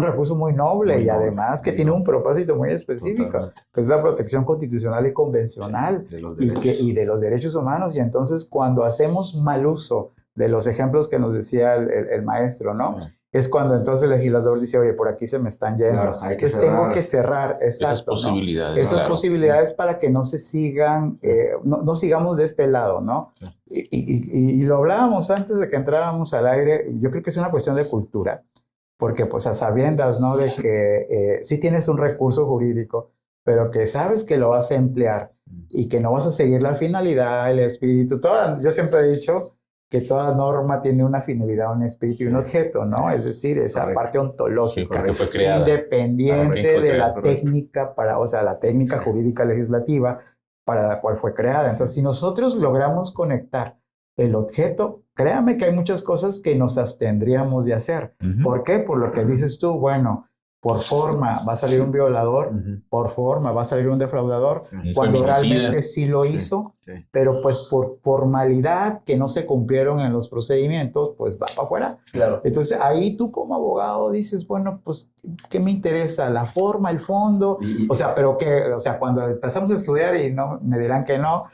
recurso muy noble y además que tiene un propósito muy específico, que es la protección constitucional y convencional y de los derechos humanos. Y entonces, cuando hacemos mal uso de los ejemplos que nos decía el maestro, ¿no? Es cuando entonces el legislador dice, oye, por aquí se me están yendo. Entonces tengo que cerrar esas posibilidades. ¿No? Esas posibilidades para que no se sigan, no sigamos de este lado, ¿no? Y lo hablábamos antes de que entráramos al aire. Yo creo que es una cuestión de cultura, porque pues a sabiendas, ¿no? De que sí tienes un recurso jurídico, pero que sabes que lo vas a emplear y que no vas a seguir la finalidad, el espíritu. Yo siempre he dicho que toda norma tiene una finalidad, un espíritu y un objeto, ¿no? Es decir, esa parte ontológica, que fue creada, independiente de la técnica la técnica jurídica legislativa para la cual fue creada. Entonces, si nosotros logramos conectar el objeto, créame que hay muchas cosas que nos abstendríamos de hacer. ¿Por qué? Por lo que dices tú, bueno, por forma va a salir un violador, por forma va a salir un defraudador, cuando realmente sí lo hizo, pero pues por formalidad que no se cumplieron en los procedimientos, pues va para afuera. Claro. Entonces ahí tú como abogado dices, bueno, pues ¿qué me interesa? ¿La forma, el fondo? O sea, pero que, o sea, cuando empezamos a estudiar y no me dirán que no,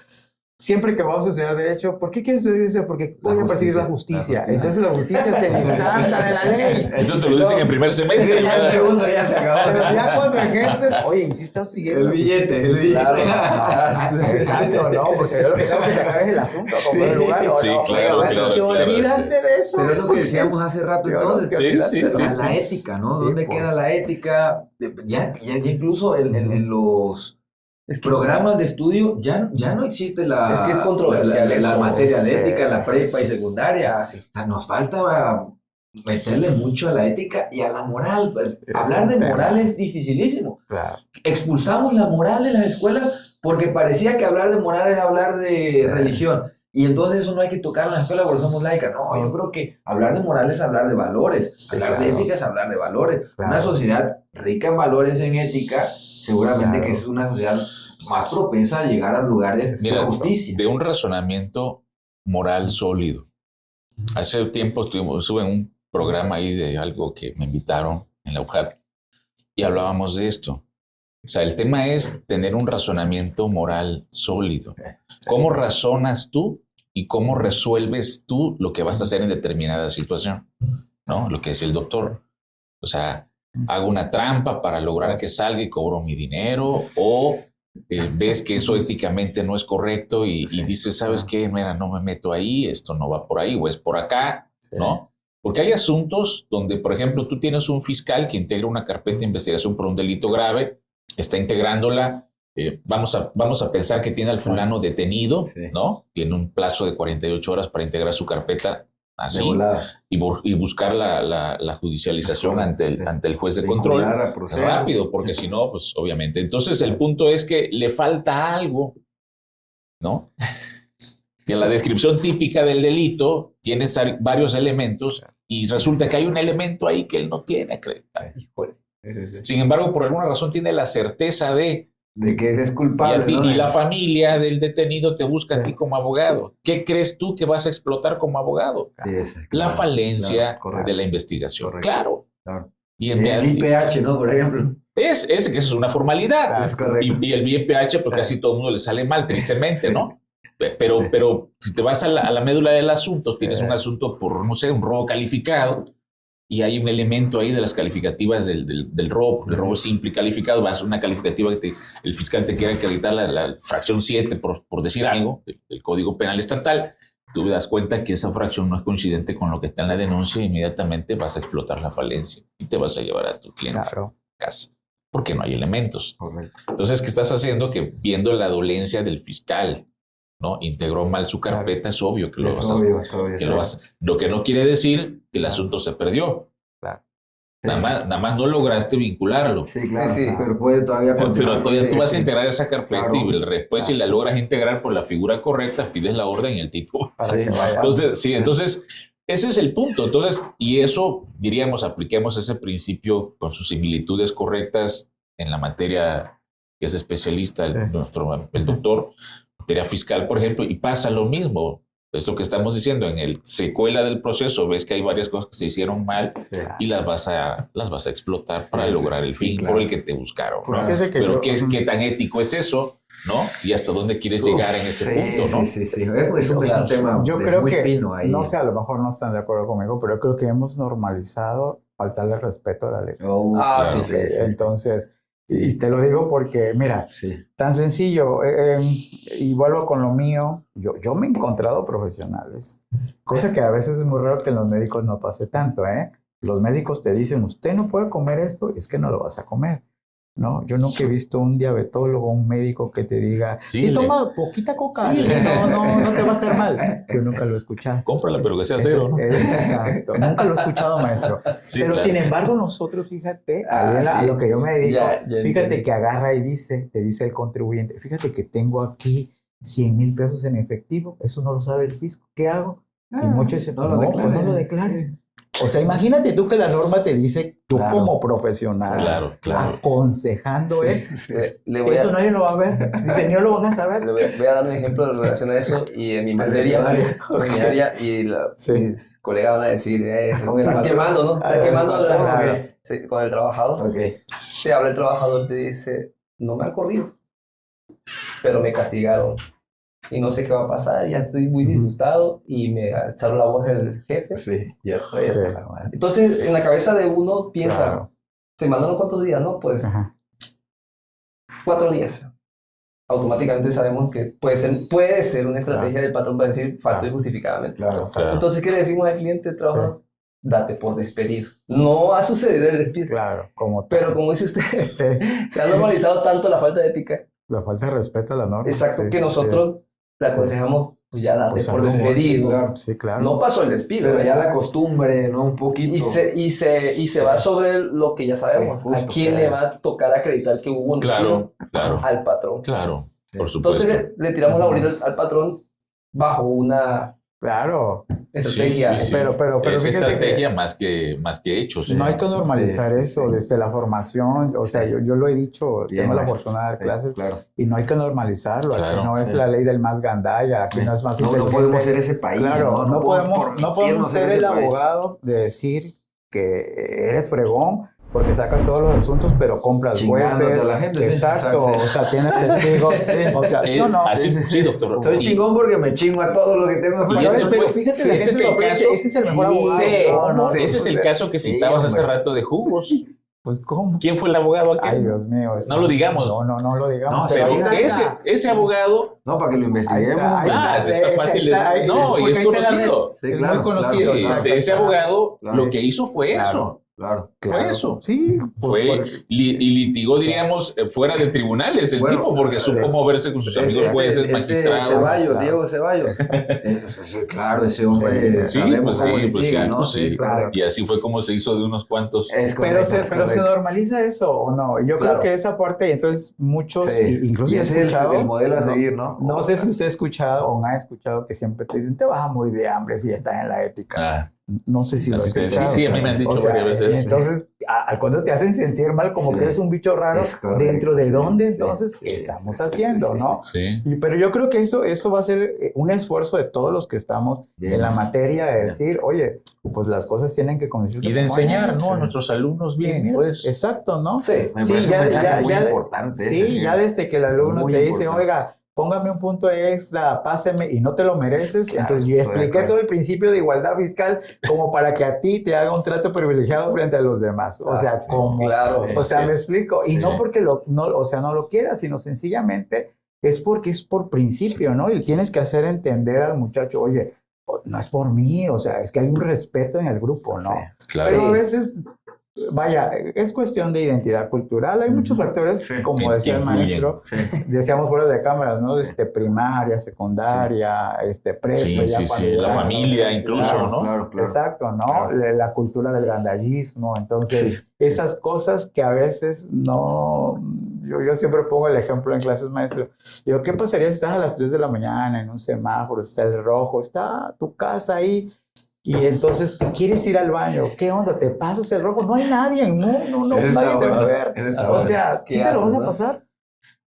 siempre que vamos a estudiar Derecho, ¿por qué quieres estudiar eso? Porque voy a perseguir la justicia. Entonces la justicia es el instante de la ley. Eso te lo dicen en primer semestre. Ya el segundo ya se acabó. Pero ya cuando ejerces, oye, ¿y si estás siguiendo? El billete. Claro. Exacto, ¿no? Porque yo lo que tengo que sacar es el asunto, como el lugar. Sí, claro, ¿Te olvidaste de eso? Pero es lo que decíamos hace rato entonces. Sí. La ética, ¿no? Sí, ¿Dónde pues. queda la ética? Ya incluso en los programas de estudio ya no existe Es que es controversial la eso. materia de Sí. ética en la prepa y secundaria. Sí. O sea, nos falta meterle mucho a la ética y a la moral. Pues, Es hablar de un tema. moral es dificilísimo. Claro. Expulsamos la moral de las escuelas porque parecía que hablar de moral era hablar de religión. Y entonces eso no hay que tocar en la escuela porque somos laicas. No, yo creo que hablar de moral es hablar de valores. Sí, hablar de claro. ética es hablar de valores. Claro. Una sociedad rica en valores, en ética, seguramente Claro. que es una sociedad más propensa a llegar a lugares Mira, de justicia. de un razonamiento moral sólido. Hace tiempo estuve en un programa ahí de algo que me invitaron en la UJAT y hablábamos de esto. O sea, el tema es tener un razonamiento moral sólido. ¿Cómo razonas tú y cómo resuelves tú lo que vas a hacer en determinada situación? ¿No? Lo que es el doctor. O sea, hago una trampa para lograr que salga y cobro mi dinero, o ves que eso éticamente no es correcto y dices, ¿sabes qué? Mira, no me meto ahí, esto no va por ahí o es por acá, ¿no? Porque hay asuntos donde, por ejemplo, tú tienes un fiscal que integra una carpeta de investigación por un delito grave, está integrándola, vamos a pensar que tiene al fulano detenido, ¿no? Tiene un plazo de 48 horas para integrar su carpeta así y buscar la judicialización ante el juez de control rápido, porque si no, pues obviamente. Entonces el punto es que le falta algo, ¿no? Y en la descripción típica del delito tienes varios elementos y resulta que hay un elemento ahí que él no tiene acreditado. Sin embargo, por alguna razón tiene la certeza de que es culpable. Y la familia del detenido te busca a ti como abogado. ¿Qué crees tú que vas a explotar como abogado? La falencia de la investigación. Claro. Y el IPH, ¿no? Por ejemplo. Esa es una formalidad. Y el IPH, pues casi todo el mundo le sale mal, tristemente, ¿no? Pero si te vas a la médula del asunto, tienes un asunto por, no sé, un robo calificado, y hay un elemento ahí de las calificativas del robo, el robo simple y calificado, vas a una calificativa que el fiscal te quiere acreditar la fracción 7, por decir algo, del Código Penal Estatal, tú te das cuenta que esa fracción no es coincidente con lo que está en la denuncia e inmediatamente vas a explotar la falencia y te vas a llevar a tu cliente a casa, porque no hay elementos. Entonces, ¿qué estás haciendo? Que viendo la dolencia del fiscal, ¿no? Integró mal su carpeta, es obvio que lo vas a hacer. Lo que no quiere decir que el asunto se perdió. Nada más no lograste vincularlo. Sí, claro. Pero puede todavía continuar. Pero todavía tú vas a integrar esa carpeta y después si la logras integrar por la figura correcta, pides la orden y el tipo. Entonces, ese es el punto. Entonces, y eso, diríamos, apliquemos ese principio con sus similitudes correctas en la materia que es especialista el doctor, materia fiscal, por ejemplo, y pasa lo mismo. Es lo que estamos diciendo, en el secuela del proceso ves que hay varias cosas que se hicieron mal y las vas a explotar para lograr el fin por el que te buscaron, ¿no? Pero ¿qué tan ético es eso, no? Y hasta dónde quieres llegar en ese punto, ¿no? Es un tema yo creo muy que, fino ahí. No sé, a lo mejor no están de acuerdo conmigo, pero creo que hemos normalizado faltarle respeto a la ley. Entonces, y te lo digo porque, mira, tan sencillo, y vuelvo con lo mío, yo me he encontrado profesionales, cosa que a veces es muy raro que en los médicos no pase tanto, ¿eh? Los médicos te dicen, usted no puede comer esto, y es que no lo vas a comer, ¿no? Yo nunca he visto un diabetólogo, un médico que te diga, toma poquita coca, no te va a hacer mal. Yo nunca lo he escuchado. Cómprala, pero que sea cero, ¿no? Exacto, nunca lo he escuchado, maestro. Pero sin embargo, nosotros, fíjate, a lo que yo me dedico, fíjate que agarra y te dice el contribuyente, fíjate que tengo aquí 100,000 pesos en efectivo, eso no lo sabe el fisco, ¿qué hago? Y muchos dicen, no lo declares. O sea, imagínate tú que la norma te dice, tú Claro. como profesional, Claro. aconsejando eso. Le voy Eso a, nadie lo va a ver. Dice, no lo van a saber. voy a dar un ejemplo en relación a eso y en mi materia, en mi área, y Sí. mis colegas van a decir, estás quemando, ¿no? Estás quemando Claro. Sí, con el trabajador. Ok. Te habla el trabajador, te dice, no me han corrido, pero me castigaron. Y no sé qué va a pasar, ya estoy muy disgustado y me alzaron la voz el jefe. Sí, ya estoy. Sí. La madre. Entonces, en la cabeza de uno piensa, Claro. ¿te mandaron cuántos días? No, pues Ajá. 4 días. Automáticamente sabemos que puede ser una estrategia del patrón para decir faltó Claro. injustificadamente. Claro. Claro. Entonces, ¿qué le decimos al cliente trabajador? Date por despedido. No ha sucedido el despido. Claro, como Pero como dice usted, sí, se ha normalizado tanto la falta de ética. la falta de respeto a la norma. Exacto, sí, que nosotros le aconsejamos, pues ya date Pues por algo muy- despedido. claro. Sí, claro. No pasó el despido. Pero ya la costumbre, ¿no? Un poquito. Y se va sobre lo que ya sabemos. Sí, justo, ¿A quién sí. le va a tocar acreditar que hubo un despido? Claro. Al patrón. Claro, Sí. por supuesto. Entonces le tiramos la bolita al patrón bajo una Claro. estrategia. Sí. Pero Es fíjate estrategia más que hechos. no hay que normalizar Sí, sí, eso sí. desde la formación. O sea, yo lo he dicho, Bien, tengo la maestro. oportunidad de dar Sí, clases claro. y no hay que normalizarlo. Claro, Aquí no es sí. la ley del más gandalla, aquí no es más No, no inteligente. podemos ser ese país. Claro, no podemos permitirnos ser ese el país. abogado de decir que eres fregón porque sacas todos los asuntos, pero compras Chingándote jueces. a la gente, sí, Exacto, exacto. o sea, tienes testigos. O sea, ¿sí o no? Así, sí, doctor. Soy Y- chingón porque me chingo a todo lo que tengo Y enfrente. ese Pero fue- fíjate, sí, la ese gente es el lo ve, caso. ese es el mejor Sí, abogado. sí, No, Ese es el caso que citabas hace hombre. rato de jugos. Pues, ¿cómo? ¿Quién fue el abogado aquel? Ay, Dios mío. eso- No lo digamos. No lo digamos. No, Pero ahí está. ese abogado, No, para que lo investiguemos. ahí ah, está fácil. No, y porque es ahí está la conocido. Sí, es claro, muy conocido. claro, Sí, claro. ese abogado Claro. lo que hizo fue eso. Claro. Fue eso. Sí, pues, Fue, y litigó, diríamos, fuera de tribunales el Bueno, tipo, porque supo moverse con sus amigos jueces, magistrados. Ceballos, Diego Ceballos. Claro, ese hombre. Sí, sabemos pues sí, cómo pues litiga, sí, ¿no? pues sí. claro. Y así fue como se hizo de unos cuantos. Es pero correcto, se, es pero se correcto. normaliza eso o no. Yo Claro. creo que esa parte, entonces muchos, Sí. incluso Y he ese es escuchado, el modelo a no- seguir, ¿no? No sé si usted ha escuchado o no ha escuchado que siempre te dicen, te vas a morir de hambre si estás en la ética. Ah, No sé si lo has sí, escuchado. sí, a mí me han dicho O sea, varias veces. Entonces, cuando te hacen sentir mal como Sí. que eres un bicho raro, Es correcto, ¿dentro de sí, dónde sí, entonces sí, qué estamos sí, sí, haciendo, sí, sí, no? sí. Pero yo creo que eso va a ser un esfuerzo de todos los que estamos Bien. en la materia de Bien. decir, oye, pues las cosas tienen que conducirse Y de como enseñar, es. ¿no? A nuestros alumnos bien, Mira, pues. Exacto, ¿no? Sí. Me parece un mensaje muy importante ese, Sí, ya desde que el alumno Muy te dice, importante. oiga, póngame un punto extra, páseme y no te lo mereces. Claro, Entonces yo estoy de expliqué acuerdo. todo el principio de igualdad fiscal como para que a ti te haga un trato privilegiado frente a los demás. O sea, como, Claro. o sea, Así me es. explico. Y Sí. no porque no lo quieras, sino sencillamente es porque es por principio, ¿no? Y tienes que hacer entender al muchacho, oye, no es por mí, o sea, es que hay un respeto en el grupo, ¿no? Claro. Pero a Sí. veces, vaya, es cuestión de identidad cultural. Hay muchos factores, Sí, como que decía el influyen. maestro, Sí. decíamos fuera de cámaras, ¿no? Primaria, secundaria, prepa. Sí, ya sí, para sí. La llegar, familia ¿no? incluso, Claro, ¿no? Claro, claro. Exacto, ¿no? Claro. La cultura del gandallismo. Entonces, Sí. esas cosas que a veces no... Yo siempre pongo el ejemplo en clases, maestro. Digo, ¿qué pasaría si estás a las 3 de la mañana en un semáforo, está el rojo, está tu casa ahí y entonces te quieres ir al baño? ¿Qué onda? ¿Te pasas el rojo? No hay nadie, no, Él nadie está te va a bueno, ver. él está O bueno. sea, ¿Qué ¿sí te lo vas haces, a no? pasar?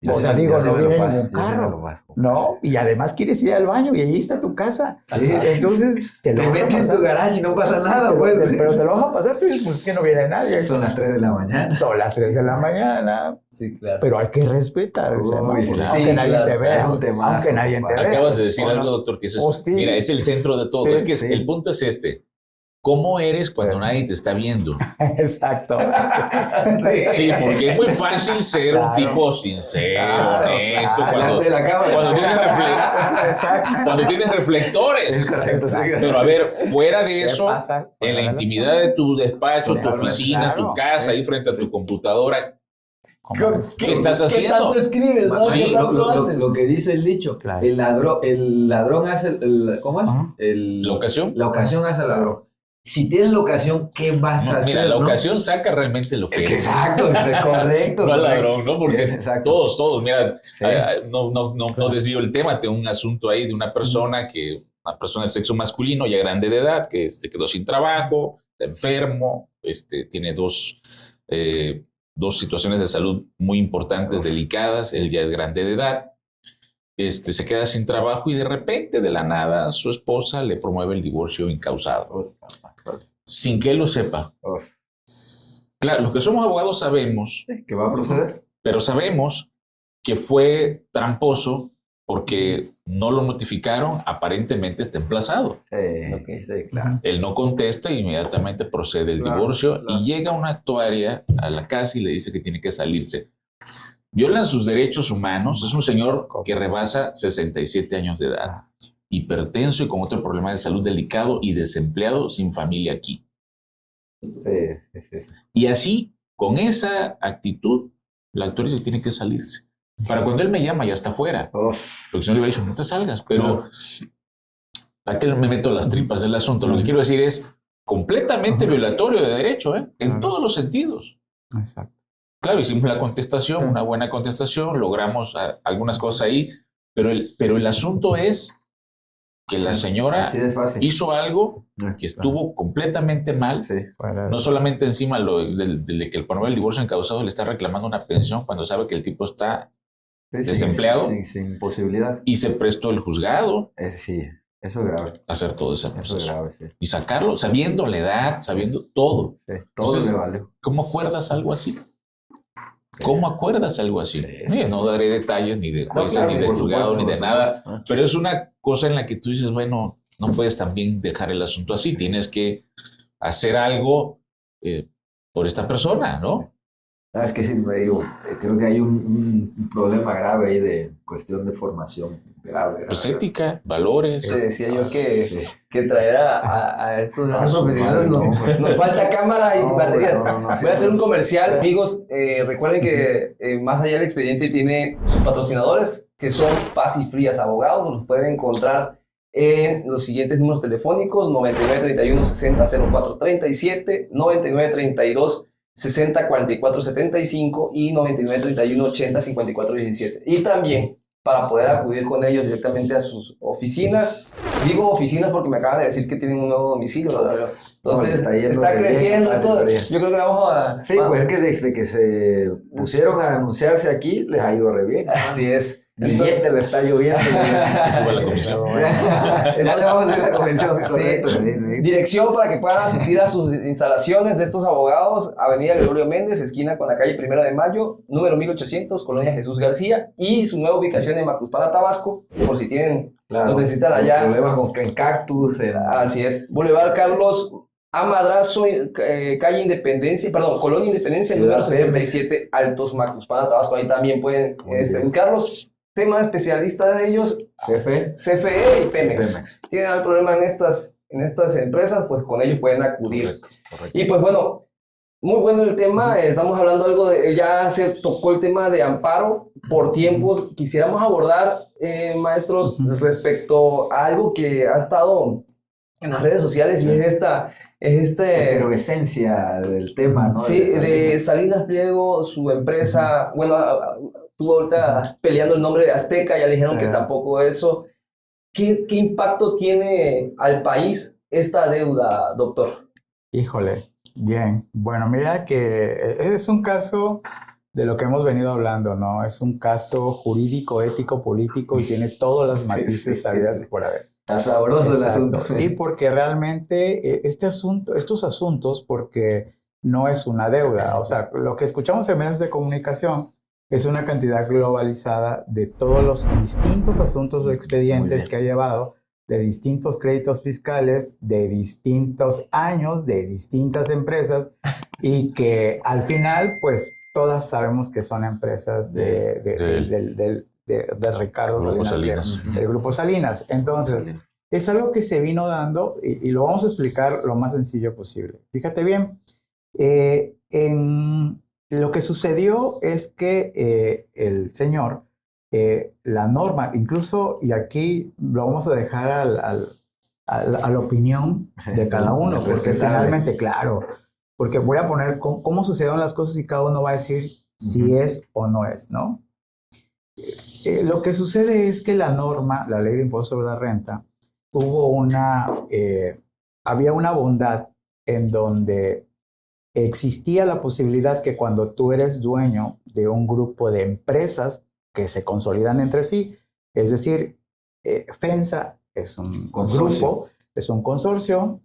Yo O sea, sí me- digo, yo sí no me lo viene paso, ningún yo sí me carro. lo paso. No, y además quieres ir al baño y allí está tu casa. Sí. Entonces, te lo Te vas a metes en pasar. tu garage y no pasa nada, Pero, pues. pero te lo vas a pasar, tú dices, pues que no viene nadie. Son las 3 de la mañana. Son las 3 de la mañana, Sí, claro. pero hay que respetar el Uy, semáforo, sí, aunque nadie claro, te vea, es un temazo, aunque nadie te compadre. vea. Acabas de decir ¿O no? algo, doctor, que eso Oh, es, sí. mira, es el centro de todo. Sí, es que sí. el punto es este. ¿Cómo eres cuando Sí. nadie te está viendo? Exacto. Sí, porque es muy fácil ser un Claro. tipo sincero, Claro, honesto, claro. cuando, Delante de la cámara. Exacto. cuando tienes Es reflectores. correcto, sí. Pero a ver, fuera de ¿Qué eso, pasa? en Fuera la de las intimidad de tu despacho, tu Claro, oficina, tu claro. casa, ahí frente a tu computadora, ¿Cómo es? ¿qué estás ¿Qué haciendo? tanto escribes, no? Sí, ¿Qué tanto haces? Lo que dice el dicho, Claro. el ladrón hace ¿cómo es? Ajá. ¿La ocasión? La ocasión hace al ladrón. Si tienes la ocasión, ¿qué vas a hacer? Mira, la no? ocasión saca realmente lo que es. Exacto, es correcto. No al correcto. ladrón, ¿no? Porque Exacto. todos, mira, Sí. no desvío el tema, tengo un asunto ahí de una persona del sexo masculino, ya grande de edad, que se quedó sin trabajo, está enfermo, tiene dos situaciones de salud muy importantes, delicadas, él ya es grande de edad, se queda sin trabajo y de repente, de la nada, su esposa le promueve el divorcio incausado, sin que él lo sepa. Claro, los que somos abogados sabemos ¿qué va a proceder? Pero sabemos que fue tramposo porque no lo notificaron, aparentemente está emplazado. Sí, claro. Él no contesta e inmediatamente procede el divorcio y llega una actuaria a la casa y le dice que tiene que salirse. Violan sus derechos humanos, es un señor que rebasa 67 años de edad, hipertenso y con otro problema de salud delicado y desempleado sin familia aquí. Sí. Y así, con esa actitud, la actuaria tiene que salirse. Para cuando él me llama, ya está afuera. Porque si no le hubiera dicho, no te salgas. Pero ¿a qué me meto las tripas del asunto? Lo que quiero decir es completamente violatorio de derecho, en todos los sentidos. Exacto. Claro, hicimos la contestación, una buena contestación, logramos algunas cosas ahí, pero el asunto es que la señora hizo algo que estuvo completamente mal. No solamente encima de que el promueve el divorcio encausado le está reclamando una pensión cuando sabe que el tipo está desempleado. Sin posibilidad. Y se prestó el juzgado. Sí, eso es grave. A hacer todo ese proceso. Eso es grave, sí. Y sacarlo, sabiendo la edad, sabiendo todo. Sí, todo. Entonces, le vale. ¿Cómo acuerdas algo así? ¿Cómo acuerdas algo así? Mira, no daré detalles ni de jueces, ni de juzgado, ni de nada, pero es una cosa en la que tú dices, bueno, no puedes también dejar el asunto así, tienes que hacer algo por esta persona, ¿no? Es que sí, me digo, creo que hay un problema grave ahí de cuestión de formación grave. Pues ética, valores. Te decía yo que traer a estos profesionales nos falta cámara y baterías. Voy a hacer un comercial. Amigos, recuerden que más allá del expediente tiene sus patrocinadores, que son Paz y Frías Abogados. Los pueden encontrar en los siguientes números telefónicos: 9931 60 0437, 9932 60 44 75 y 99 31 80 54 17. Y también para poder acudir con ellos directamente a sus oficinas. Digo oficinas porque me acaban de decir que tienen un nuevo domicilio, ¿no? Entonces está creciendo esto. Yo creo que vamos a... Sí, pues es que desde que se pusieron a anunciarse aquí les ha ido re bien. Así es. El billete le está lloviendo. Que suba la comisión. Ya le vamos a hacer la convención. Correcto, sí. Dirección para que puedan asistir a sus instalaciones de estos abogados: Avenida Gregorio Méndez, esquina con la calle 1 de Mayo, número 1800, Colonia Jesús García, y su nueva ubicación en Macuspana, Tabasco, por si tienen, los necesitan allá. Problemas en Cactus. Así es. Boulevard Carlos A. Madrazo, calle Independencia, Colonia Independencia, número 67, Altos, Macuspana, Tabasco. Ahí también pueden ubicarlos. Tema especialista de ellos, CFE y Pemex. Tienen algún problema en estas empresas, pues con ellos pueden acudir. Correcto. Y pues bueno, muy bueno el tema. Estamos hablando algo ya se tocó el tema de amparo por tiempos. Quisiéramos abordar, maestros, respecto a algo que ha estado en las redes sociales y es esta efervescencia del tema, ¿no? Sí, de Salinas Pliego, su empresa, bueno, estuvo ahorita peleando el nombre de Azteca, ya le dijeron que tampoco eso. ¿Qué impacto tiene al país esta deuda, doctor? Híjole, bien. Bueno, mira que es un caso de lo que hemos venido hablando, ¿no? Es un caso jurídico, ético, político y tiene todas las matices sabidas por haber. Está sabroso el asunto. Sí, porque realmente estos asuntos, porque no es una deuda, o sea, lo que escuchamos en medios de comunicación es una cantidad globalizada de todos los distintos asuntos o expedientes que ha llevado, de distintos créditos fiscales, de distintos años, de distintas empresas, y que al final, pues, todas sabemos que son empresas de Ricardo Salinas, del Grupo Salinas. Entonces, es algo que se vino dando y lo vamos a explicar lo más sencillo posible. Fíjate bien, lo que sucedió es que el señor, la norma, incluso, y aquí lo vamos a dejar a la opinión de cada uno, porque finalmente, claro, porque voy a poner cómo sucedieron las cosas y cada uno va a decir si es o no es, ¿no? Lo que sucede es que la norma, la ley de impuesto sobre la renta, había una bondad en donde existía la posibilidad que cuando tú eres dueño de un grupo de empresas que se consolidan entre sí, es decir, FEMSA es un grupo, es un consorcio,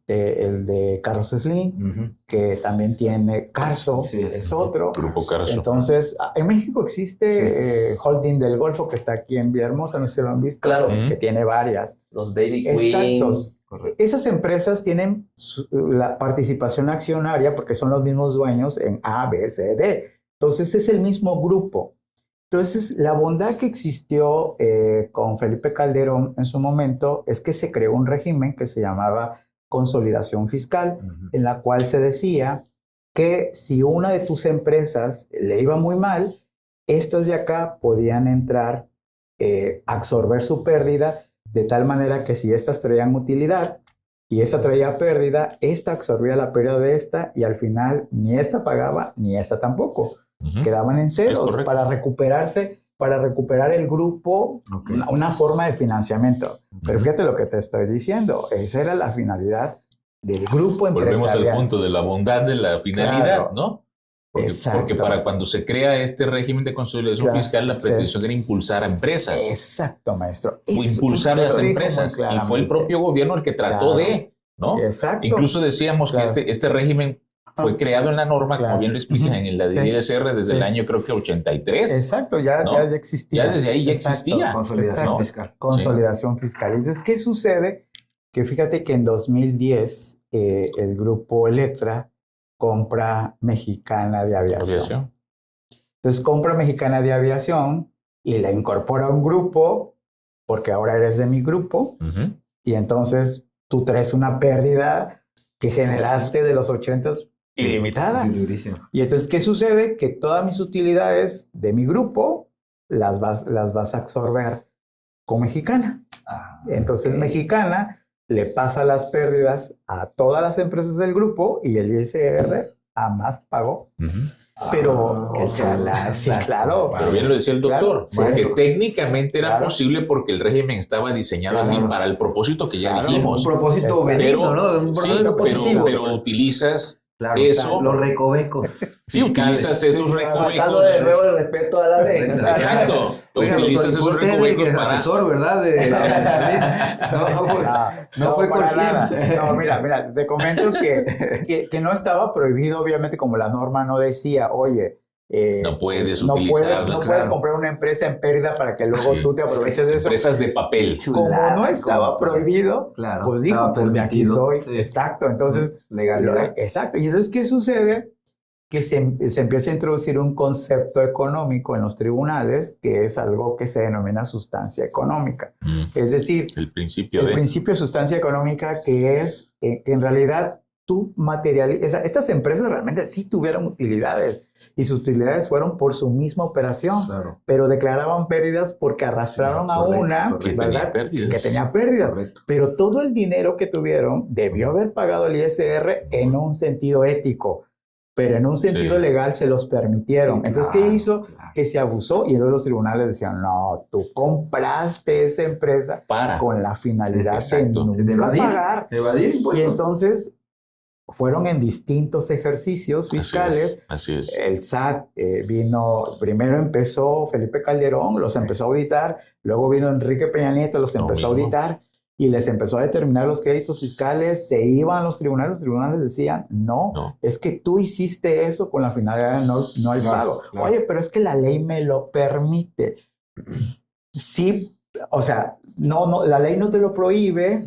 el de Carlos Slim, que también tiene Carso, es otro. Grupo Carso. Entonces, en México existe Holding del Golfo, que está aquí en Villahermosa, no sé si lo han visto, claro, que tiene varias. Los Dairy Queen. Exacto. Esas empresas tienen la participación accionaria porque son los mismos dueños en A, B, C, D. Entonces, es el mismo grupo. Entonces, la bondad que existió con Felipe Calderón en su momento es que se creó un régimen que se llamaba consolidación fiscal, en la cual se decía que si una de tus empresas le iba muy mal, estas de acá podían entrar, absorber su pérdida, de tal manera que si estas traían utilidad y esta traía pérdida, esta absorbía la pérdida de esta y al final ni esta pagaba ni esta tampoco. Quedaban en ceros para recuperarse, para recuperar el grupo, una forma de financiamiento. Pero fíjate lo que te estoy diciendo, esa era la finalidad del grupo empresarial. Volvemos al punto de la bondad de la finalidad, claro, ¿no? Porque para cuando se crea este régimen de consolidación fiscal, la pretensión era impulsar a empresas. Exacto, maestro. O impulsar las empresas. Y fue el propio gobierno el que trató de, ¿no? Exacto. Incluso decíamos que este régimen fue creado en la la como bien lo explican en la de ISR desde el año creo que 83. Exacto, ya existía. Ya desde ahí ya existía. Consolidación fiscal. Consolidación fiscal. Entonces, ¿qué sucede? Que fíjate que en 2010 el grupo Electra compra Mexicana de Aviación. Entonces compra Mexicana de Aviación y la incorpora a un grupo, porque ahora eres de mi grupo, y entonces tú traes una pérdida que generaste de los 80s ilimitada. Y entonces, ¿qué sucede? Que todas mis utilidades de mi grupo las vas a absorber con Mexicana. Entonces, Mexicana le pasa las pérdidas a todas las empresas del grupo y el ISR jamás pagó. Pero, sí, claro. Pero bien lo decía el doctor, que técnicamente era posible porque el régimen estaba diseñado así para el propósito que ya dijimos. Un propósito benigno, ¿no? Un propósito positivo. Pero utilizas eso. Los recovecos. Sí, utilizas esos recovecos. Faltando de nuevo el respeto a la ley. Exacto. Utilizas esos recovecos para... asesor, ¿verdad? No fue para consciente. nada. No, mira, te comento que no estaba prohibido, obviamente, como la norma no decía, oye, no puedes utilizarlas. No puedes comprar una empresa en pérdida para que luego tú te aproveches de eso. Empresas de papel. Como no estaba prohibido, pues dijo, pues de aquí soy. Sí. Exacto. Entonces, legalidad. Exacto. Y entonces, ¿qué sucede? Que se empieza a introducir un concepto económico en los tribunales, que es algo que se denomina sustancia económica. Es decir, el principio de sustancia económica, que es que en realidad tú materializas. Estas empresas realmente sí tuvieron utilidades y sus utilidades fueron por su misma operación, pero declaraban pérdidas porque arrastraron a una que tenía pérdidas. Correcto. Pero todo el dinero que tuvieron debió haber pagado el ISR en un sentido ético, pero en un sentido legal se los permitieron. Entonces, ¿qué hizo? Que se abusó y luego los tribunales decían, no, tú compraste esa empresa con la finalidad de nunca pagar. Evadir impuestos. Y entonces fueron en distintos ejercicios fiscales. Así es. El SAT primero empezó Felipe Calderón, los empezó a auditar, luego vino Enrique Peña Nieto, los empezó a auditar y les empezó a determinar los créditos fiscales, se iban a los tribunales decían, no, es que tú hiciste eso con la finalidad de no hay pago. Claro. Oye, pero es que la ley me lo permite. Sí, o sea, no, la ley no te lo prohíbe,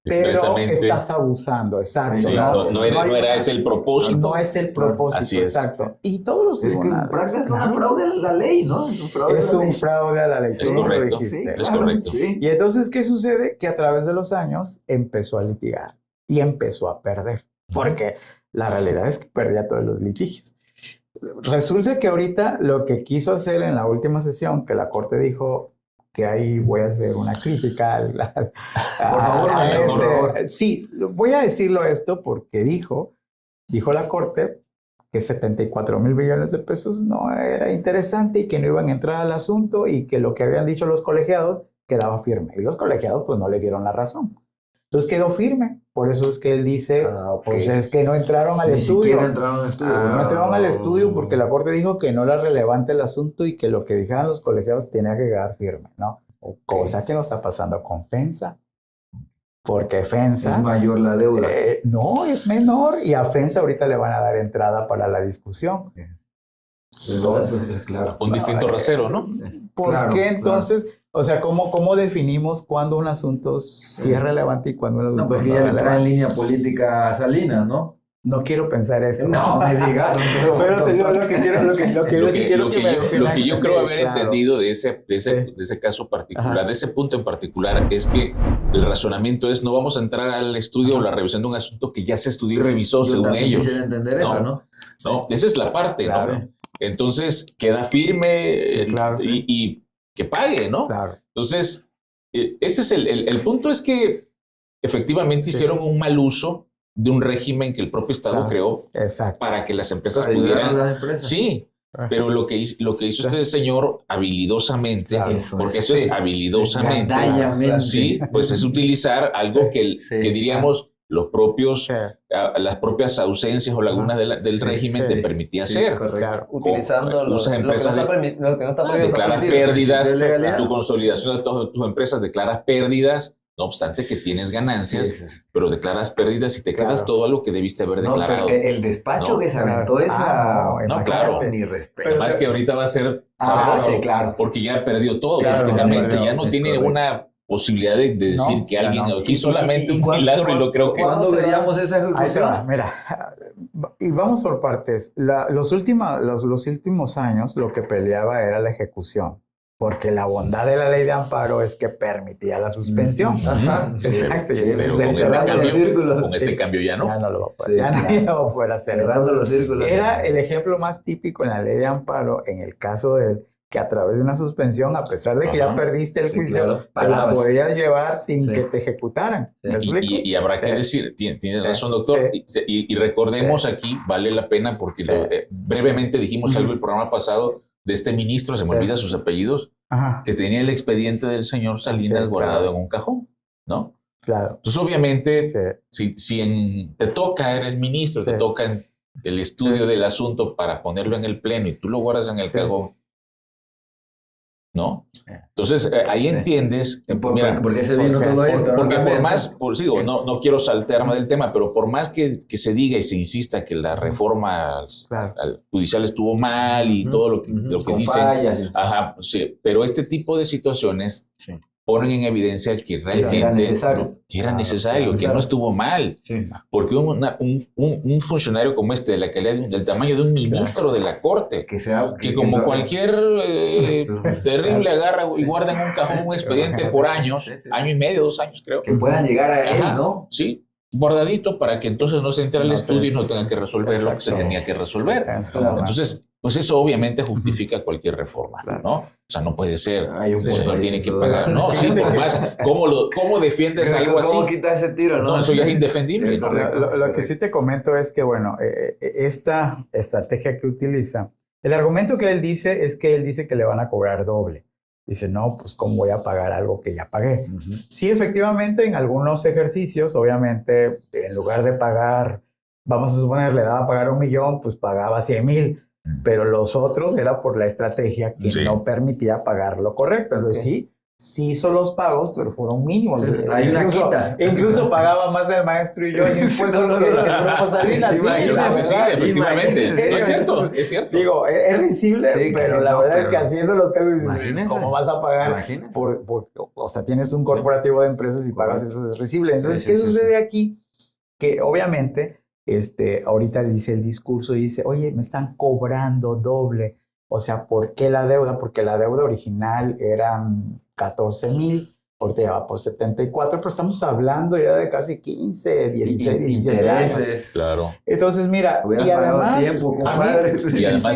pero estás abusando, exacto. Sí, no era ese el propósito. No es el propósito, así es. Exacto. Y todos los tribunales. Es un fraude a la ley, ¿no? Es un fraude a la ley. Es correcto. Es correcto. Y entonces, ¿qué sucede? Que a través de los años empezó a litigar y empezó a perder. Porque la realidad es que perdía todos los litigios. Resulta que ahorita lo que quiso hacer en la última sesión, que la Corte dijo que ahí voy a hacer una crítica. Por favor. Sí, voy a decirlo esto porque dijo la Corte que 74,000 billones de pesos no era interesante y que no iban a entrar al asunto y que lo que habían dicho los colegiados quedaba firme. Y los colegiados pues no le dieron la razón. Entonces quedó firme. por eso es que él dice, okay. Pues es que no entraron al Ni estudio. siquiera entraron al estudio. No entraron al estudio porque la Corte dijo que no era relevante el asunto y que lo que dijeran los colegiados tenía que quedar firme, ¿no? Okay. Cosa que no está pasando con FEMSA. Porque FEMSA... Es mayor la deuda. No, es menor y a FEMSA ahorita le van a dar entrada para la discusión. Entonces, claro. Un distinto rasero, ¿no? ¿Por qué entonces? Claro. O sea, ¿cómo definimos cuándo un asunto sí es relevante y cuándo un asunto no es relevante? No, entra en línea política Salinas, ¿no? No quiero pensar eso. No me digas. Pero te digo lo que yo creo haber entendido de ese caso particular, de ese punto en particular, es que el razonamiento es no vamos a entrar al estudio o la revisión de un asunto que ya se estudió y revisó según ellos. Quisiera entender eso, ¿no? No, esa es la parte, claro. ¿No? Entonces, queda firme y que pague, ¿no? Claro. Entonces, ese es el punto, es que efectivamente hicieron un mal uso de un régimen que el propio Estado creó para que las empresas pudieran... Sí, pero lo que hizo este señor habilidosamente, porque eso es habilidosamente, sí, pues es utilizar algo que diríamos los propios, las propias ausencias o lagunas del régimen te permitía hacer. Claro. Utilizando usas empresas declaras pérdidas, tu consolidación de todas tus empresas, declaras pérdidas. No obstante que tienes ganancias, pero declaras pérdidas y te quedas todo a lo que debiste haber declarado. Pero el despacho que se aventó esa... claro. Ni respeto. Además que ahorita va a ser sabroso, porque ya perdió todo prácticamente. Ya no tiene una posibilidad de decir que alguien aquí solamente un milagro y lo creo que... ¿Cuándo veríamos esa ejecución? Mira, y vamos por partes. Los últimos años lo que peleaba era la ejecución. Porque la bondad de la ley de amparo es que permitía la suspensión. Exacto. Con este cambio ya no. Ya no lo va a poder, no va a poder hacer. Cerrando los círculos. Era el ejemplo más típico en la ley de amparo, en el caso de que a través de una suspensión, a pesar de que ya perdiste el juicio, te la podías llevar sin que te ejecutaran. ¿Me explico? Y habrá que decir, tienes razón, doctor, y recordemos aquí, vale la pena, porque brevemente dijimos algo el programa pasado, de este ministro, se me olvida sus apellidos, que tenía el expediente del señor Salinas guardado en un cajón, ¿no? Claro. Entonces, obviamente, si te toca, eres ministro, te toca el estudio del asunto para ponerlo en el pleno y tú lo guardas en el cajón, ¿no? Entonces, ahí entiendes... ¿Por qué se vino todo esto? Porque por más, no quiero saltarme del tema, pero por más que se diga y se insista que la reforma judicial estuvo mal y todo lo que dicen... fallas. Pero este tipo de situaciones ponen en evidencia que realmente era necesario, que no estuvo mal. Porque un funcionario como este, de la calidad del tamaño de un ministro de la Corte, que como cualquier terrible agarra y guarda en un cajón un expediente por años, año y medio, 2 años creo. Que puedan llegar a él, ¿no? Sí, guardadito para que entonces no se entre al estudio y no tenga que resolver lo que se tenía que resolver. Entonces, pues eso obviamente justifica cualquier reforma, ¿no? O sea, no puede ser, no tiene que pagar. No, sí, por más, ¿cómo defiendes algo así? ¿Cómo quitas ese tiro, no? No, eso ya es indefendible. Lo que sí te comento es que, bueno, esta estrategia que utiliza, el argumento que él dice es que él dice que le van a cobrar doble. Dice, no, pues ¿cómo voy a pagar algo que ya pagué? Sí, efectivamente, en algunos ejercicios, obviamente, en lugar de pagar, vamos a suponer, le daba a pagar 1 millón, pues pagaba 100,000. Pero los otros era por la estrategia que no permitía pagar lo correcto. Entonces sí hizo los pagos, pero fueron mínimos. Hay una quita. Incluso pagaba más el maestro y yo en impuestos que el grupo Salinas. Sí, efectivamente. No, es cierto. Digo, es risible, pero la verdad es que haciendo los cálculos, ¿cómo vas a pagar? O sea, tienes un corporativo de empresas y pagas eso, es risible. Entonces, ¿qué sucede aquí? Que obviamente... ahorita dice el discurso y dice, oye, me están cobrando doble. O sea, ¿por qué la deuda? Porque la deuda original eran 14,000, ahorita ya va por 74, pero estamos hablando ya de casi 15, 16, 17 años. Claro. Entonces, mira, y además,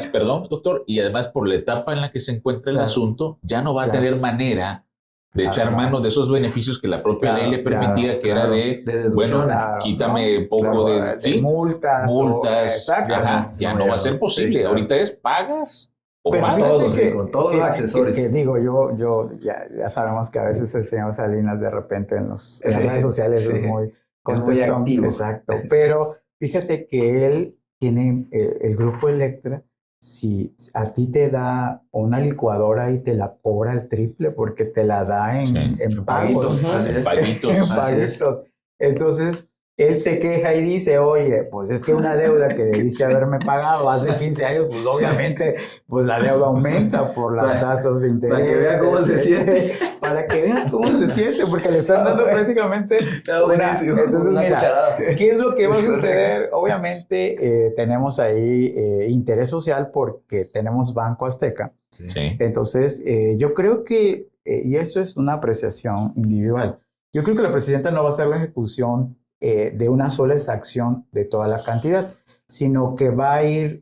perdón, doctor, y además por la etapa en la que se encuentra el asunto, ya no va a tener manera de echar mano de esos beneficios que la propia ley le permitía, que era de bueno, quítame poco de multas, ya no va a ser posible. Ahorita es pagas o pagas. Con todos los accesorios. Que digo, ya sabemos que a veces el señor Salinas de repente en las redes sociales es contestó. activo. Exacto. Pero fíjate que él tiene el grupo Electra. Si a ti te da una licuadora y te la cobra el triple porque te la da en pagos. En paguitos. En paguitos. Entonces, él se queja y dice, oye, pues es que una deuda que debiste haberme pagado hace 15 años, pues obviamente pues la deuda aumenta por las tasas de interés. Para que veas cómo se siente. Para que veas cómo se siente, porque le están dando prácticamente buenísimo. Entonces, Una mira, cucharada. ¿qué es lo que va a suceder? Obviamente tenemos ahí interés social porque tenemos Banco Azteca. Sí. Entonces, yo creo que, y eso es una apreciación individual, yo creo que la presidenta no va a hacer la ejecución de una sola exacción de toda la cantidad, sino que va a ir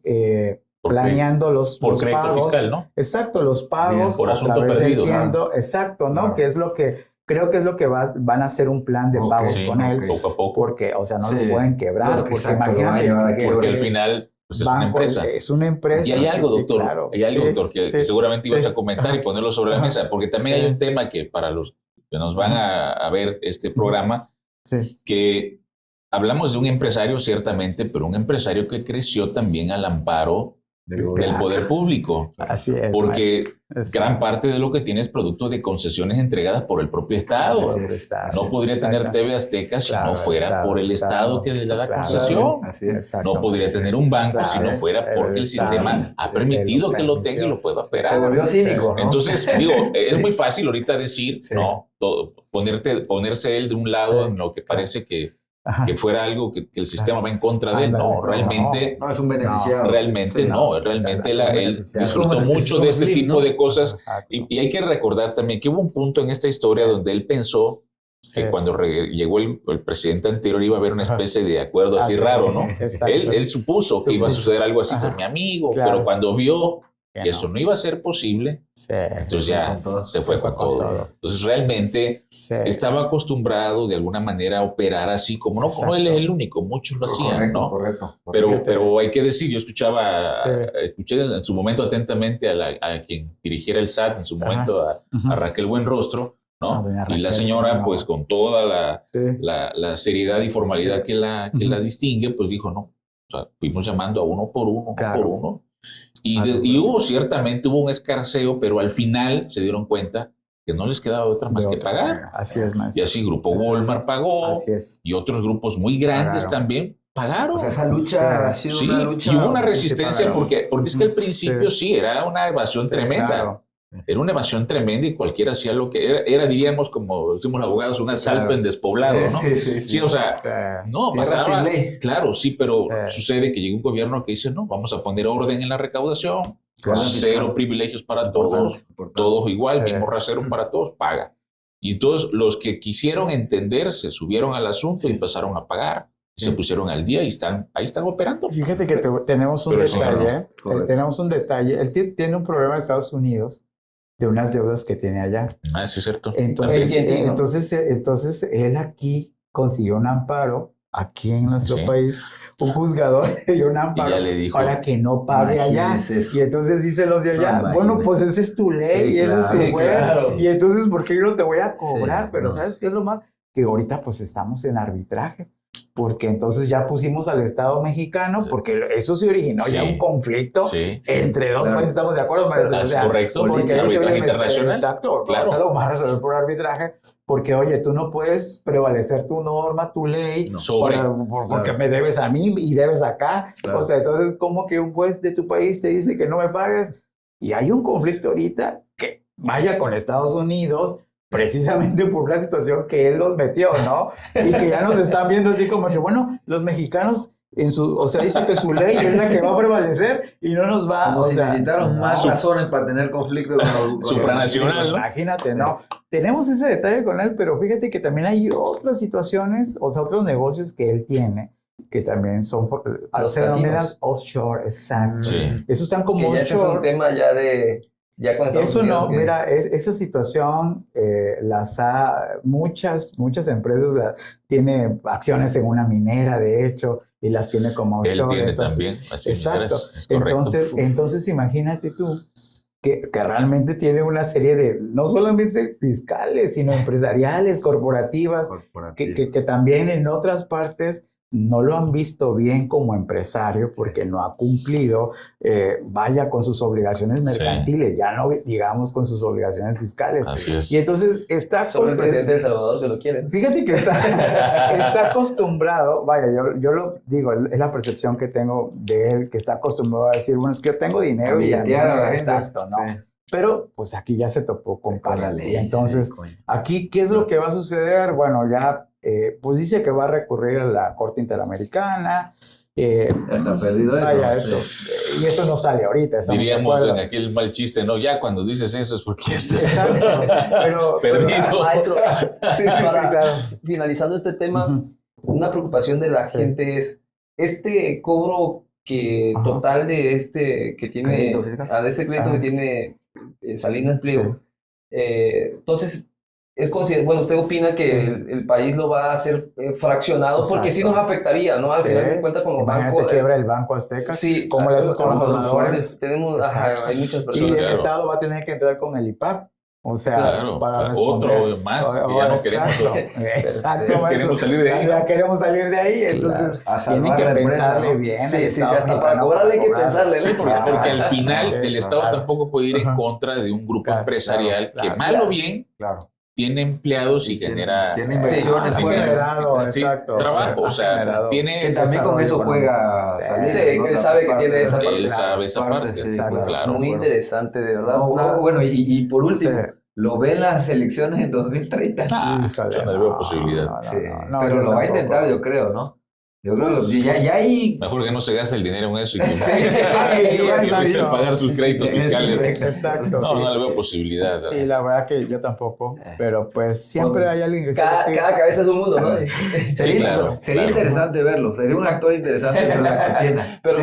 planeando los crédito pagos. fiscal, ¿no? Exacto, los pagos. Bien, por a asunto través perdido. del tiendo. Exacto, ¿no? Claro. Que es lo que, creo que es lo que van a hacer un plan de pagos Sí, con él. poco a poco. Porque, o sea, no Sí. los pueden quebrar. No, Porque exacto, lo van a imagínate llevar a que quiebra. Porque al final pues, es una banco empresa. es una empresa. Y hay algo, Sí, doctor, claro. hay algo, Sí, doctor, que sí, seguramente ibas sí. a comentar Ajá. y ponerlo sobre la Ajá. mesa, porque también Sí. hay un tema que para los que nos van a ver este programa, Sí. que hablamos de un empresario ciertamente, pero un empresario que creció también al amparo del poder público, Así es. porque maestro. gran parte de lo que tiene es producto de concesiones entregadas por el propio Estado. Así está, No sí, podría tener exacto. TV Azteca si Claro, no fuera por el Estado que le da claro, concesión. Así es. exacto. No podría tener un banco si no Claro, fuera porque el Estado sistema ha se permitido lo que lo tenga y lo pueda Se operar. volvió cínico, ¿no? Entonces, digo, es muy fácil ahorita decir, Sí. no, ponerse él de un lado Sí, en lo que claro. parece que Ajá. fuera algo que el sistema va en contra de él. Ándale, No, realmente, No, es un beneficiado. realmente Sí, no, realmente o sea, él beneficiado. disfrutó Es como mucho de este Slim, tipo ¿no? de cosas. Exacto. Y hay que recordar también que hubo un punto en esta historia donde él pensó que Sí. cuando llegó el presidente anterior iba a haber una Ajá. especie de acuerdo así raro, ¿no? Exacto. Él supuso que iba a suceder algo así Ajá. con mi amigo, Claro. pero cuando vio Que que no. eso no iba a ser posible, Sí. entonces ya con todo. se fue con todo. Entonces realmente Sí. estaba acostumbrado de alguna manera a operar así, como no, como él es el único, muchos lo hacían, Correcto, ¿no? correcto. Pero hay que decir, yo escuché Sí. en su momento atentamente a quien dirigiera el SAT, en su momento Ujú. a Raquel Buenrostro, ¿no? Ah, doña Y la Raquel, señora, no. pues con toda Sí. la seriedad y formalidad que la distingue, pues dijo, no, o sea, fuimos llamando a uno por uno, Claro. por uno. Y, Claro, y ciertamente hubo un escarceo, pero al final se dieron cuenta que no les quedaba otra más De que otra pagar. manera. Así es, Y maestro. así Grupo Walmart pagó, Así es. y otros grupos muy grandes Pagaron. también pagaron. O sea, esa lucha ha sido Sí, una lucha. y hubo una resistencia pagaron. porque es que al principio sí, era una evasión tremenda. Claro. Era una evasión tremenda y cualquiera hacía lo que era diríamos, como decimos los abogados, un asalto claro. en despoblado, ¿no? Sí, o sea, no, Tierra pasaba. sin ley. Claro, sí, pero Sí. sucede que llega un gobierno que dice, no, vamos a poner orden en la recaudación, Claro, cero fiscal. privilegios para Importante, todos, importante. todos igual, Sí. mismo rasero para todos, paga. Y entonces los que quisieron entender se subieron al asunto y empezaron a pagar. Se pusieron al día y ahí están operando. Fíjate que tenemos un Pero sí, detalle. Correcto. Tenemos un detalle. Él tiene un problema en Estados Unidos de unas deudas que tiene allá. Ah, sí, es cierto. Entonces, También. entonces él aquí consiguió un amparo, aquí en nuestro Sí. país, un juzgador le dio un amparo ya le dijo, para que no pague allá. imagínese eso. Y entonces dice los de allá, No, bueno, imagínese. pues esa es tu ley Sí, y ese es tu claro, juez. claro. Y entonces, ¿por qué yo no te voy a cobrar? Sí, Pero no. ¿sabes qué es lo más? Que ahorita pues estamos en arbitraje. Porque entonces ya pusimos al Estado mexicano, porque eso se originó ya Sí. un conflicto Sí. entre dos Claro. países, estamos de acuerdo, maestro. Es correcto, porque el ahí se arbitraje oye, internacional. Exacto, Claro. claro. Lo vas a resolver por arbitraje, porque oye, tú no puedes prevalecer tu norma, tu ley, No. Sobre. porque Claro. me debes a mí y debes acá. Claro. O sea, entonces, ¿cómo que un juez de tu país te dice que no me pagues? Y hay un conflicto ahorita que vaya con Estados Unidos, precisamente por la situación que él los metió, ¿no? Y que ya nos están viendo así como que, bueno, los mexicanos, o sea, dice que su ley es la que va a prevalecer y no nos va, Como o si sea, necesitaron más Su- razones para tener conflicto con los Supranacional, ¿no? Imagínate, ¿no? Tenemos ese detalle con él, pero fíjate que también hay otras situaciones, o sea, otros negocios que él tiene, que también son, Los se denominan casinos. offshore, exacto. Sí. Esos están como Que ya ese es un offshore. tema ya con Estados Eso Unidos. no, mira, esa situación muchas tiene acciones en una minera, de hecho, y las tiene como Él offshore. tiene entonces, también. Así exacto. es correcto. Entonces imagínate tú que realmente tiene una serie de, no solamente fiscales, sino empresariales, corporativas, que también en otras partes no lo han visto bien como empresario porque no ha cumplido, vaya, con sus obligaciones mercantiles, ya no digamos con sus obligaciones fiscales. Así es. Y entonces está... Solo el presidente de El Salvador que lo quiere. Fíjate que está acostumbrado, vaya, yo lo digo, es la percepción que tengo de él, que está acostumbrado a decir, bueno, es que yo tengo dinero y ya, exacto, ¿no? Sí. Pero pues aquí ya se topó con la ley. Entonces, aquí, ¿qué es lo que va a suceder? Bueno, ya pues dice que va a recurrir a la Corte Interamericana. Está perdido eso. Vaya, eso. Y eso no sale ahorita. Diríamos en aquel mal chiste, ¿no? Ya cuando dices eso es porque pero perdido. Maestro, claro. Finalizando este tema, una preocupación de la gente es este cobro que total de este que tiene, de este crédito que tiene Salinas Pliego. Entonces, bueno, usted opina que el país lo va a hacer fraccionado. Exacto. Porque sí nos afectaría, ¿no? Al final de cuentas con los bancos. Quiebra el Banco Azteca. Sí. ¿Cómo le haces con los donadores? Tenemos, hay muchas personas. Y el Estado va a tener que entrar con el IPAP. O sea, para otro más que ya no queremos. Exacto. Queremos salir de ahí. Ya queremos salir de ahí. Entonces, tienen que pensarle bien. Sí, hasta para cobrarle hay que pensarle. Sí, porque al final el Estado tampoco puede ir en contra de un grupo empresarial que mal o bien tiene empleados y genera... Tiene inversiones. Exacto. Trabajo, o sea, tiene... Que también con eso juega Salinas. Sí, él sabe que tiene esa parte. Él sabe esa parte, claro. Muy interesante, de verdad. Bueno, y por último, ¿lo ven las elecciones en 2030? Yo no le veo posibilidad. Pero lo va a intentar, yo creo, ¿no? Yo creo que ya hay... Mejor que no se gaste el dinero en eso y que empiece a pagar sus créditos fiscales. Exacto. No le veo posibilidad. Sí, la verdad que yo tampoco. Pero pues siempre hay alguien que... Cada cabeza es un mundo, ¿no? Sería interesante verlo. Sería un actor interesante dentro de la contienda. Pero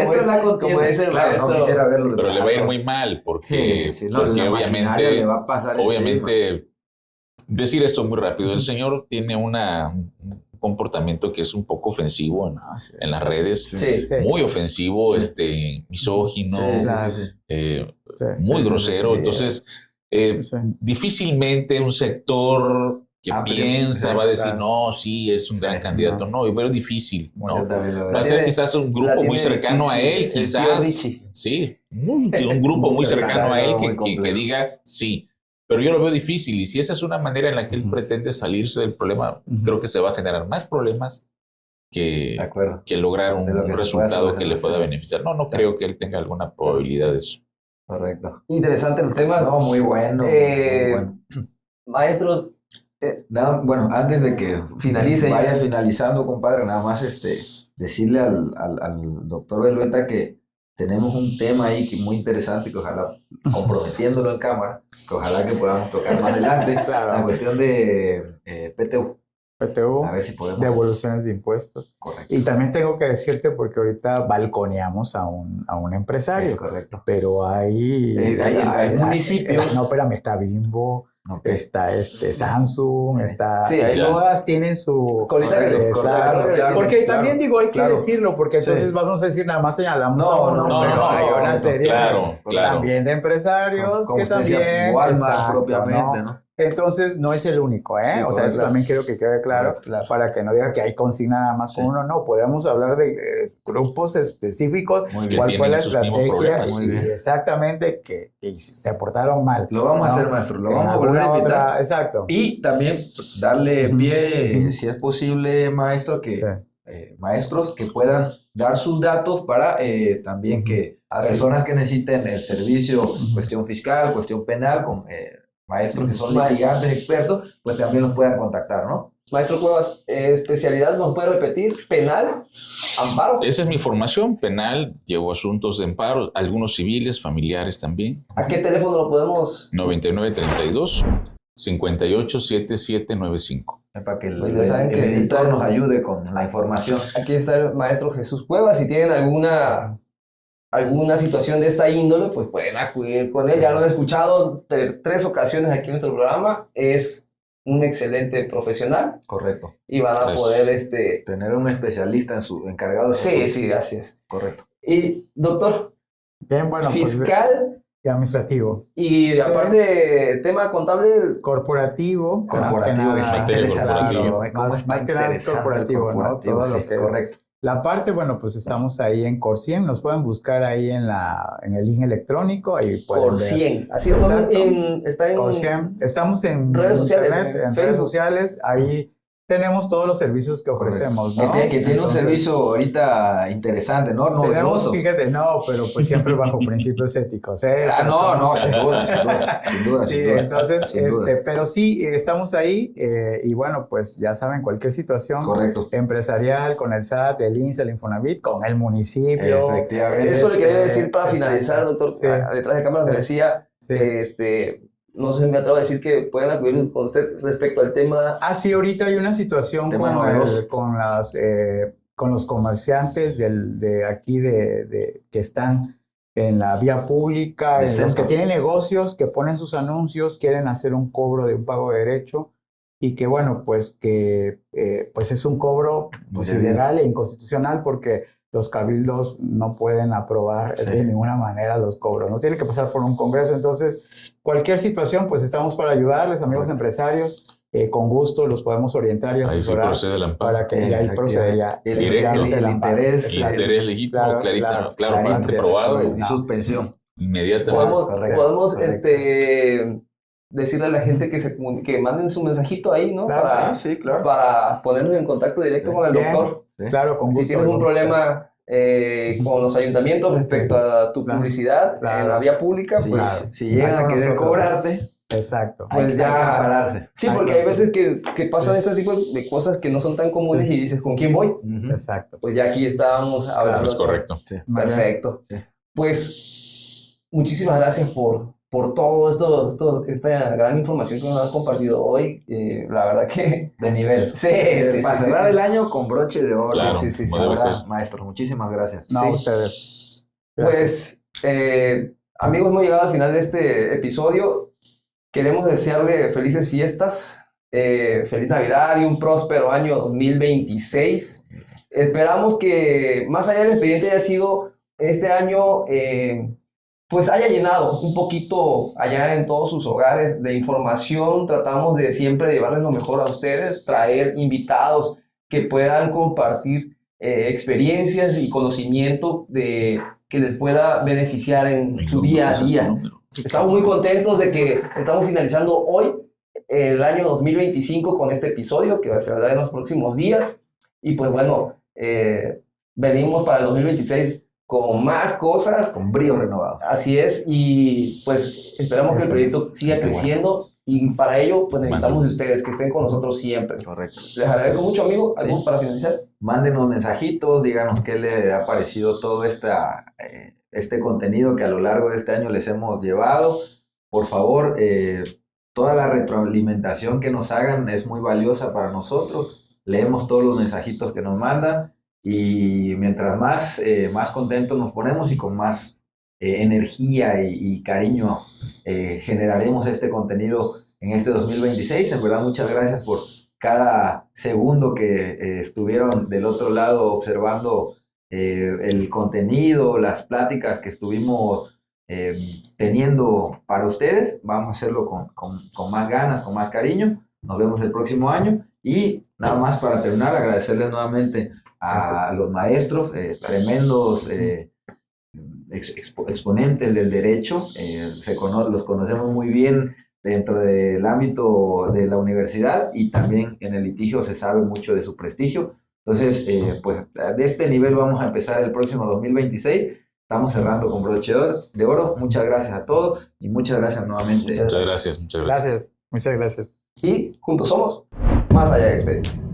como dice el maestro... No quisiera verlo. Pero le va a ir muy mal porque obviamente decir esto muy rápido. El señor tiene un comportamiento que es un poco ofensivo en las redes, muy ofensivo, misógino, muy grosero. Entonces, difícilmente un sector que piensa va a decir, no, sí, es un gran candidato. No, pero es difícil. No. Va a ser quizás un grupo muy cercano a él, quizás. Sí, un grupo muy cercano a él que diga sí. Pero yo lo veo difícil, y si esa es una manera en la que él pretende salirse del problema, creo que se va a generar más problemas que lograr un resultado que le pueda beneficiar. No creo que él tenga alguna probabilidad de eso. Correcto. Interesante los temas. No, muy bueno. Maestros. Bueno, antes de que vayas finalizando, compadre, nada más decirle al doctor Belueta que tenemos un tema ahí que muy interesante, que ojalá, comprometiéndolo en cámara, que ojalá que podamos tocar más adelante, la cuestión de PTU. A ver si podemos. Devoluciones de impuestos. Correcto. Y también tengo que decirte, porque ahorita balconeamos a un empresario. Es correcto. Pero hay municipios. No, espérame, está Bimbo. Está Samsung, todas tienen su... Porque también digo, hay que decirlo, porque entonces vamos a decir, nada más señalamos hay una serie también de empresarios que también... Walmart propiamente, ¿no? Entonces, no es el único, ¿eh? O sea, eso también quiero que quede claro, para que no digan que hay consigna nada más con uno. No, podemos hablar de grupos específicos, cuál fue la estrategia y exactamente que se portaron mal. Lo vamos a hacer, maestro, lo vamos a volver a invitar. Exacto. Y también darle pie, si es posible, maestro, que maestros que puedan dar sus datos para también que personas que necesiten el servicio, cuestión fiscal, cuestión penal, con... maestros que son litigantes, expertos, pues también los puedan contactar, ¿no? Maestro Cuevas, especialidad, ¿nos puede repetir? ¿Penal? ¿Amparo? Esa es mi formación, penal, llevo asuntos de amparo, algunos civiles, familiares también. ¿A qué teléfono lo podemos? 9932-587795. Para que el editor nos ayude con la información. Aquí está el maestro Jesús Cuevas. Si tienen alguna situación de esta índole, pues pueden acudir con él. Ya lo han escuchado 3 ocasiones aquí en nuestro programa. Es un excelente profesional. Correcto. Y van a poder tener un especialista encargado de Sí, así es. Correcto. Y doctor, bien, bueno, fiscal y administrativo. Y aparte, tema contable. Corporativo. Corporativo, Más que nada es corporativo, ¿no? Todo sí, lo que correcto. La parte, bueno, pues estamos ahí en Corcien, nos pueden buscar ahí en el link electrónico. Ahí Corcien, así está en Corcien. Estamos en redes sociales, internet, en redes sociales, ahí tenemos todos los servicios que ofrecemos, ¿no? Que tiene un servicio ahorita interesante, ¿no? Tenemos, fíjate, pero pues siempre bajo principios éticos. Sin duda. Sí, entonces, pero sí, estamos ahí y bueno, pues ya saben, cualquier situación empresarial con el SAT, el INSS, el Infonavit, con el municipio. Efectivamente. Eso le quería decir para finalizar, doctor. Sí. Detrás de cámaras me decía, no sé si me atrevo a decir que pueden acudir con usted respecto al tema. Sí, ahorita hay una situación con los comerciantes de aquí que están en la vía pública, los que tienen negocios, que ponen sus anuncios, quieren hacer un cobro de un pago de derecho y que bueno, pues es un cobro ilegal e inconstitucional porque los cabildos no pueden aprobar de ninguna manera los cobros, no tiene que pasar por un congreso. Entonces, cualquier situación, pues estamos para ayudarles, amigos empresarios, con gusto los podemos orientar y asesorar para que ya ahí procedería el interés legítimo, claramente probado y suspensión. Inmediatamente. Podemos decirle a la gente que manden su mensajito ahí, ¿no? Claro, para ponernos en contacto directo con el doctor. Claro, con gusto. Si tienes un problema con los ayuntamientos respecto a tu publicidad en la vía pública, pues... Si llegan a querer cobrarte... Exacto. Pues ya... Pararse. Sí, porque hay veces que pasan este tipo de cosas que no son tan comunes y dices, ¿con quién voy? Exacto. Pues ya aquí estábamos hablando. Es correcto. Perfecto. Pues muchísimas gracias por todo esta gran información que nos has compartido hoy. La verdad que... De nivel. Para cerrar el año con broche de oro. Claro, maestro, muchísimas gracias. A ustedes. Gracias. Pues, amigos, hemos llegado al final de este episodio. Queremos desearle felices fiestas, feliz Navidad y un próspero año 2026. Esperamos que, más allá del expediente, haya sido este año... pues haya llenado un poquito allá en todos sus hogares de información. Tratamos de siempre llevarles lo mejor a ustedes, traer invitados que puedan compartir experiencias y conocimiento que les pueda beneficiar en su día a día. Estamos muy contentos de que estamos finalizando hoy el año 2025 con este episodio que se dará en los próximos días. Y pues bueno, venimos para el 2026 con más cosas. Con brío renovado. Así es, y pues esperamos que el proyecto siga creciendo y para ello pues necesitamos de ustedes que estén con nosotros siempre. Correcto. Les agradezco mucho, amigo. ¿Algo para finalizar? Mándenos mensajitos, díganos qué le ha parecido todo este contenido que a lo largo de este año les hemos llevado. Por favor, toda la retroalimentación que nos hagan es muy valiosa para nosotros. Leemos todos los mensajitos que nos mandan. Y mientras más contentos nos ponemos y con más energía y cariño generaremos este contenido en este 2026. En verdad, muchas gracias por cada segundo que estuvieron del otro lado observando el contenido, las pláticas que estuvimos teniendo para ustedes. Vamos a hacerlo con más ganas, con más cariño. Nos vemos el próximo año. Y nada más para terminar, agradecerles nuevamente a los maestros, tremendos exponentes del derecho, los conocemos muy bien dentro del ámbito de la universidad y también en el litigio se sabe mucho de su prestigio. Entonces, pues de este nivel vamos a empezar el próximo 2026. Estamos cerrando con broche de oro. Muchas gracias a todos y muchas gracias nuevamente. Muchas gracias. Muchas gracias. Y juntos somos Más Allá de Expediente.